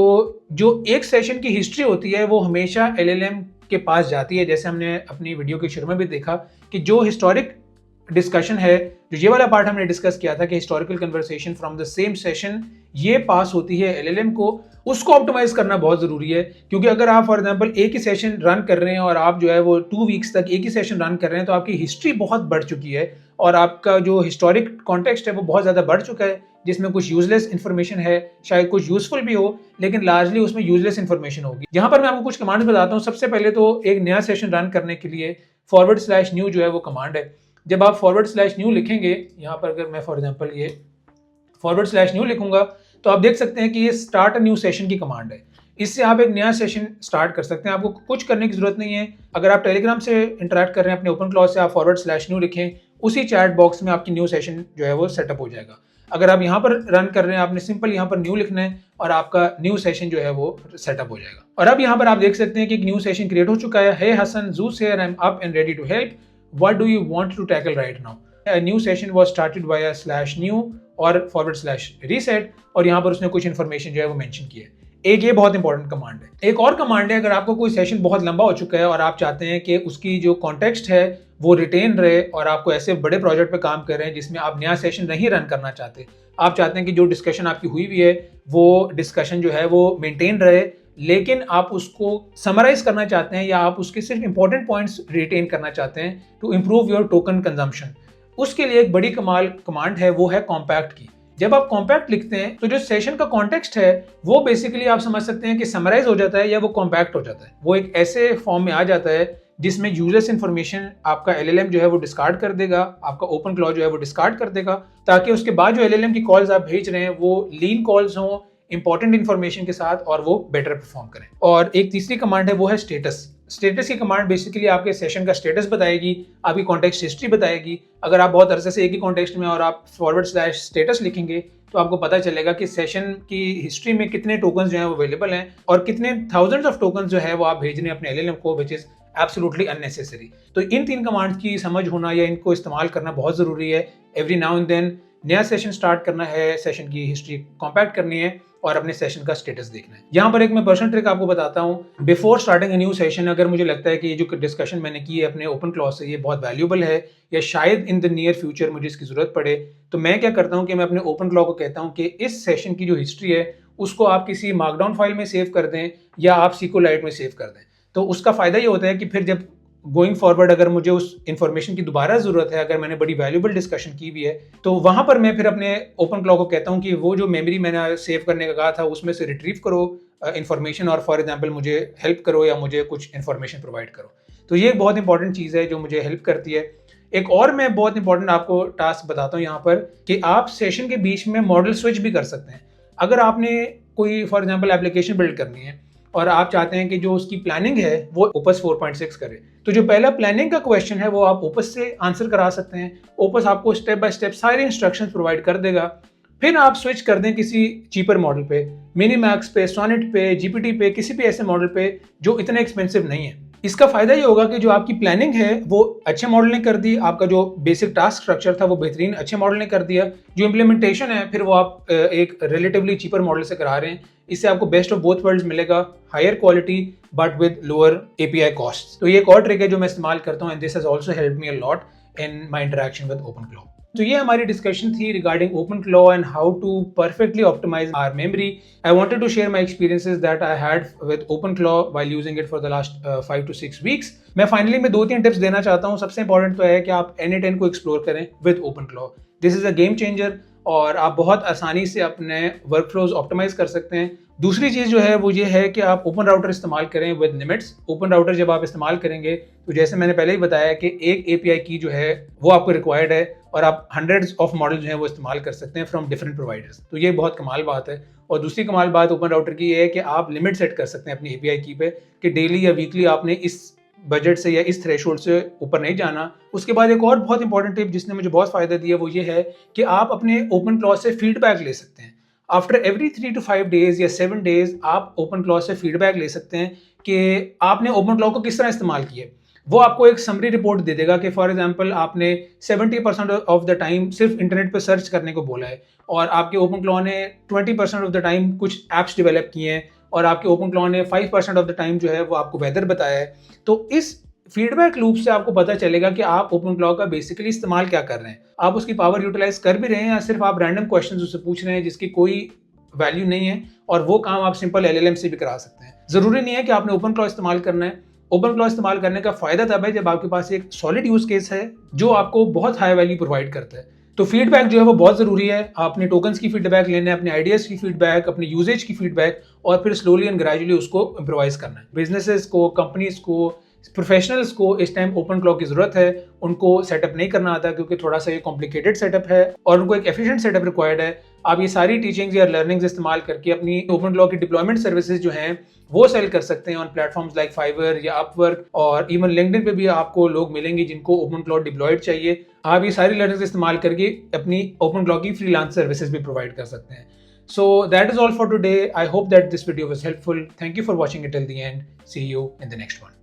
जो एक सेशन की हिस्ट्री होती है वो हमेशा एलएलएम के पास जाती है। जैसे हमने अपनी वीडियो के शुरू में भी देखा कि जो हिस्टोरिक डिस्कशन है, जो ये वाला पार्ट हमने डिस्कस किया था कि historical conversation from the same session, ये पास होती है एलएलएम को। उसको ऑप्टिमाइज करना बहुत ज़रूरी है, क्योंकि अगर आप फॉर एग्जांपल एक ही सेशन रन कर रहे हैं और आप जो है वो 2 वीक्स तक एक ही सेशन रन कर रहे हैं तो आपकी हिस्ट्री बहुत बढ़ चुकी है और आपका जो हिस्टोरिक कॉन्टेक्स्ट है वो बहुत ज़्यादा बढ़ चुका है, जिसमें कुछ यूजलेस इन्फॉर्मेशन है, शायद कुछ यूजफुल भी हो लेकिन लार्जली उसमें यूजलेस इन्फॉर्मेशन होगी। यहाँ पर मैं आपको कुछ कमांड्स बताता हूँ। सबसे पहले तो एक नया सेशन रन करने के लिए /new जो है वो कमांड है। जब आप /new लिखेंगे, यहाँ पर अगर मैं फॉर एग्जांपल ये /new लिखूंगा तो आप देख सकते हैं कि ये स्टार्ट अ न्यू सेशन की कमांड है। इससे आप एक नया सेशन स्टार्ट कर सकते हैं, आपको कुछ करने की जरूरत नहीं है। अगर आप टेलीग्राम से इंटरेक्ट कर रहे हैं अपने ओपन क्लॉ से, आप /new लिखें, उसी चैट बॉक्स में आपकी न्यू सेशन जो है वो सेटअप हो जाएगा। अगर आप यहाँ पर रन कर रहे हैं, आपने सिंपल यहाँ पर न्यू लिखना है और आपका न्यू सेशन जो है वो सेटअप हो जाएगा। और अब यहाँ पर आप देख सकते हैं कि एक न्यू सेशन क्रिएट हो चुका है। हे Hasan, Zeus here, I'm up and ready to help. What do you want to tackle right now? A new session was started via /new और /reset और यहाँ पर उसने कुछ इन्फॉर्मेशन जो है वो मेंशन की है। एक ये बहुत इंपॉर्टेंट कमांड है। एक और कमांड है, अगर आपको कोई सेशन बहुत लंबा हो चुका है और आप चाहते हैं कि उसकी जो कॉन्टेक्स्ट है वो रिटेन रहे और आपको ऐसे बड़े प्रोजेक्ट पे काम कर रहे हैं जिसमें आप नया सेशन नहीं रन करना चाहते, आप चाहते हैं कि जो डिस्कशन आपकी हुई हुई है वो डिस्कशन जो है वो मेंटेन रहे, लेकिन आप उसको समराइज करना चाहते हैं या आप उसके सिर्फ इंपॉर्टेंट पॉइंट्स रिटेन करना चाहते हैं to improve your token consumption, उसके लिए एक बड़ी कमांड है, वो है कॉम्पैक्ट की। जब आप कॉम्पैक्ट लिखते हैं तो जो सेशन का कॉन्टेक्स्ट है वो बेसिकली आप समझ सकते हैं कि समराइज हो जाता है या वो कॉम्पैक्ट हो जाता है। वो एक ऐसे फॉर्म में आ जाता है जिसमें यूजलेस इन्फॉर्मेशन आपका एलएलएम जो है वो डिस्कार्ड कर देगा, आपका ओपन क्लॉ जो है वो डिस्कार्ड कर देगा, ताकि उसके बाद जो एलएलएम की कॉल्स आप भेज रहे हैं वो लीन कॉल्स हों, इंपॉर्टेंट इन्फॉर्मेशन के साथ, और वो बेटर परफॉर्म करें। और एक तीसरी कमांड है, वो है स्टेटस। स्टेटस की कमांड बेसिकली आपके सेशन का स्टेटस बताएगी, आपकी कॉन्टेक्स्ट हिस्ट्री बताएगी। अगर आप बहुत अरसे से एक ही कॉन्टेक्स्ट में और आप /status लिखेंगे तो आपको पता चलेगा कि सेशन की हिस्ट्री में कितने टोकन्स जो है वो अवेलेबल हैं और कितने थाउजेंड्स ऑफ टोकन्स जो है वो आप भेज रहे हैं अपने एलएलएम को, विच इज एब्सोल्युटली अननेसेसरी। तो इन 3 कमांड्स की समझ होना या इनको इस्तेमाल करना बहुत जरूरी है। एवरी नाउ एंड देन नया सेशन स्टार्ट करना है, सेशन की हिस्ट्री कॉम्पैक्ट करनी है और अपने सेशन का स्टेटस देखना है। यहाँ पर एक मैं पर्सनल ट्रिक आपको बताता हूँ। Before starting a new session, अगर मुझे लगता है कि ये जो डिस्कशन मैंने की है अपने ओपन क्लॉ से ये बहुत वैल्यूएबल है या शायद इन द नियर फ्यूचर मुझे इसकी जरूरत पड़े, तो मैं क्या करता हूँ कि मैं अपने ओपन क्लॉ को कहता हूँ कि इस सेशन की जो हिस्ट्री है उसको आप किसी मार्कडाउन फाइल में सेव कर दें या आप SQLite में सेव कर दें। तो उसका फायदा ये होता है कि फिर जब गोइंग फॉरवर्ड अगर मुझे उस इन्फॉर्मेशन की दोबारा जरूरत है, अगर मैंने बड़ी वैल्यूएबल डिस्कशन की हुई है, तो वहां पर मैं फिर अपने ओपन क्लॉ को कहता हूं कि वो जो मेमोरी मैंने सेव करने का कहा था उसमें से रिट्रीव करो इन्फॉर्मेशन और फॉर एग्जांपल मुझे हेल्प करो या मुझे कुछ इन्फॉर्मेशन प्रोवाइड करो। तो ये एक बहुत इंपॉर्टेंट चीज़ है जो मुझे हेल्प करती है। एक और मैं बहुत इंपॉर्टेंट आपको टास्क बताता हूँ यहाँ पर कि आप सेशन के बीच में मॉडल स्विच भी कर सकते हैं। अगर आपने कोई फॉर एग्जांपल एप्लीकेशन बिल्ड करनी है और आप चाहते हैं कि जो उसकी प्लानिंग है वो ओपस 4.6 करे, तो जो पहला प्लानिंग का क्वेश्चन है वो आप ओपस से आंसर करा सकते हैं। ओपस आपको स्टेप बाय स्टेप सारे इंस्ट्रक्शंस प्रोवाइड कर देगा। फिर आप स्विच कर दें किसी चीपर मॉडल पे, मिनीमैक्स पे, सोनेट पे, जीपीटी पे, किसी भी ऐसे मॉडल पे जो इतने एक्सपेंसिव नहीं है। इसका फायदा ये होगा कि जो आपकी प्लानिंग है वो अच्छे मॉडल ने कर दी, आपका जो बेसिक टास्क स्ट्रक्चर था वो बेहतरीन अच्छे मॉडल ने कर दिया, जो इम्प्लीमेंटेशन है फिर वो आप एक रिलेटिवली चीपर मॉडल से करा रहे हैं। इससे आपको बेस्ट ऑफ बोथ वर्ल्ड्स मिलेगा, higher quality but with lower API cost. तो ये एक और ट्रिक है जो मैं इस्तेमाल करता हूँ and this has also helped me a lot in my interaction with open claw. तो ये हमारी डिस्कशन थी regarding open claw and how to perfectly optimise our memory. I wanted to share my experiences that I had with open claw while using it for the last 5 to 6 weeks. मैं finally में 2-3 tips देना चाहता हूँ। सबसे important तो है कि आप N8N को एक्सप्लोर करें with open claw. This is a game changer और आप बहुत आसानी से अपने वर्क फ्लोज ऑप्टिमाइज कर सकते हैं। दूसरी चीज़ जो है वो ये है कि आप ओपन राउटर इस्तेमाल करें विद लिमिट्स। ओपन राउटर जब आप इस्तेमाल करेंगे तो जैसे मैंने पहले ही बताया कि एक एपीआई की जो है वो आपको रिक्वायर्ड है और आप हंड्रेड्स ऑफ मॉडल जो है वो इस्तेमाल कर सकते हैं फ्रॉम डिफरेंट प्रोवाइडर्स। तो ये बहुत कमाल बात है। और दूसरी कमाल बात ओपन राउटर की ये है कि आप लिमिट सेट कर सकते हैं अपनी API की पे कि डेली या वीकली आपने इस बजट से या इस थ्रेशोल्ड से ऊपर नहीं जाना। उसके बाद एक और बहुत इंपॉर्टेंट टिप जिसने मुझे बहुत फ़ायदा दिया वो ये है कि आप अपने ओपन क्लॉज से फीडबैक ले सकते हैं। आफ्टर एवरी 3 to 5 डेज या 7 डेज आप ओपन क्लॉज से फीडबैक ले सकते हैं कि आपने ओपन क्लॉज को किस तरह इस्तेमाल किया। वो आपको एक समरी रिपोर्ट दे देगा कि फॉर एग्जांपल आपने 70% ऑफ द टाइम सिर्फ इंटरनेट पे सर्च करने को बोला है और आपके ओपन क्लॉ ने 20% ऑफ द टाइम कुछ एप्स डेवलप किए हैं और आपके ओपन क्लॉ ने 5% ऑफ द टाइम जो है वो आपको वेदर बताया है। तो इस फीडबैक लूप से आपको पता चलेगा कि आप ओपन क्लॉ का बेसिकली इस्तेमाल क्या कर रहे हैं, आप उसकी पावर यूटिलाइज कर भी रहे हैं या सिर्फ आप रैंडम क्वेश्चंस उससे पूछ रहे हैं जिसकी कोई वैल्यू नहीं है, और वो काम आप सिंपल LLM से भी करा सकते हैं। जरूरी नहीं है कि आपने ओपन क्लॉ इस्तेमाल करना है। ओपन क्लॉ इस्तेमाल करने का फायदा तब है जब आपके पास एक सॉलिड यूज केस है जो आपको बहुत हाई वैल्यू प्रोवाइड करता है। तो फीडबैक जो है वो बहुत जरूरी है। आपने टोकन्स की फीडबैक लेना है, अपने आइडियाज की फीडबैक, अपने यूजेज की फीडबैक, और फिर स्लोली एंड ग्रेजुअली उसको इम्प्रोवाइज करना है। बिजनेसेस को, कंपनीज को, प्रोफेशनल्स को इस टाइम ओपन क्लॉ की जरूरत है। उनको सेटअप नहीं करना आता क्योंकि थोड़ा सा ये कॉम्प्लिकेटेड सेटअप है और उनको एक एफिशिएंट सेटअप रिक्वायर्ड है। आप ये सारी टीचिंग्स या लर्निंग्स इस्तेमाल करके अपनी ओपन क्लॉ की डिप्लॉयमेंट सर्विसेज जो हैं वो सेल कर सकते हैं ऑन प्लेटफॉर्म्स लाइक फाइवर या अपवर्क, और इवन लिंक्डइन पे भी आपको लोग मिलेंगे जिनको ओपन क्लॉ डिप्लॉयड चाहिए। आप ये सारी लर्निंग्स इस्तेमाल करके अपनी ओपन क्लॉ की फ्रीलांस सर्विसेज भी प्रोवाइड कर सकते हैं। So that is all for today. I hope that this video was helpful. Thank you for watching it till the end. See you in the next one.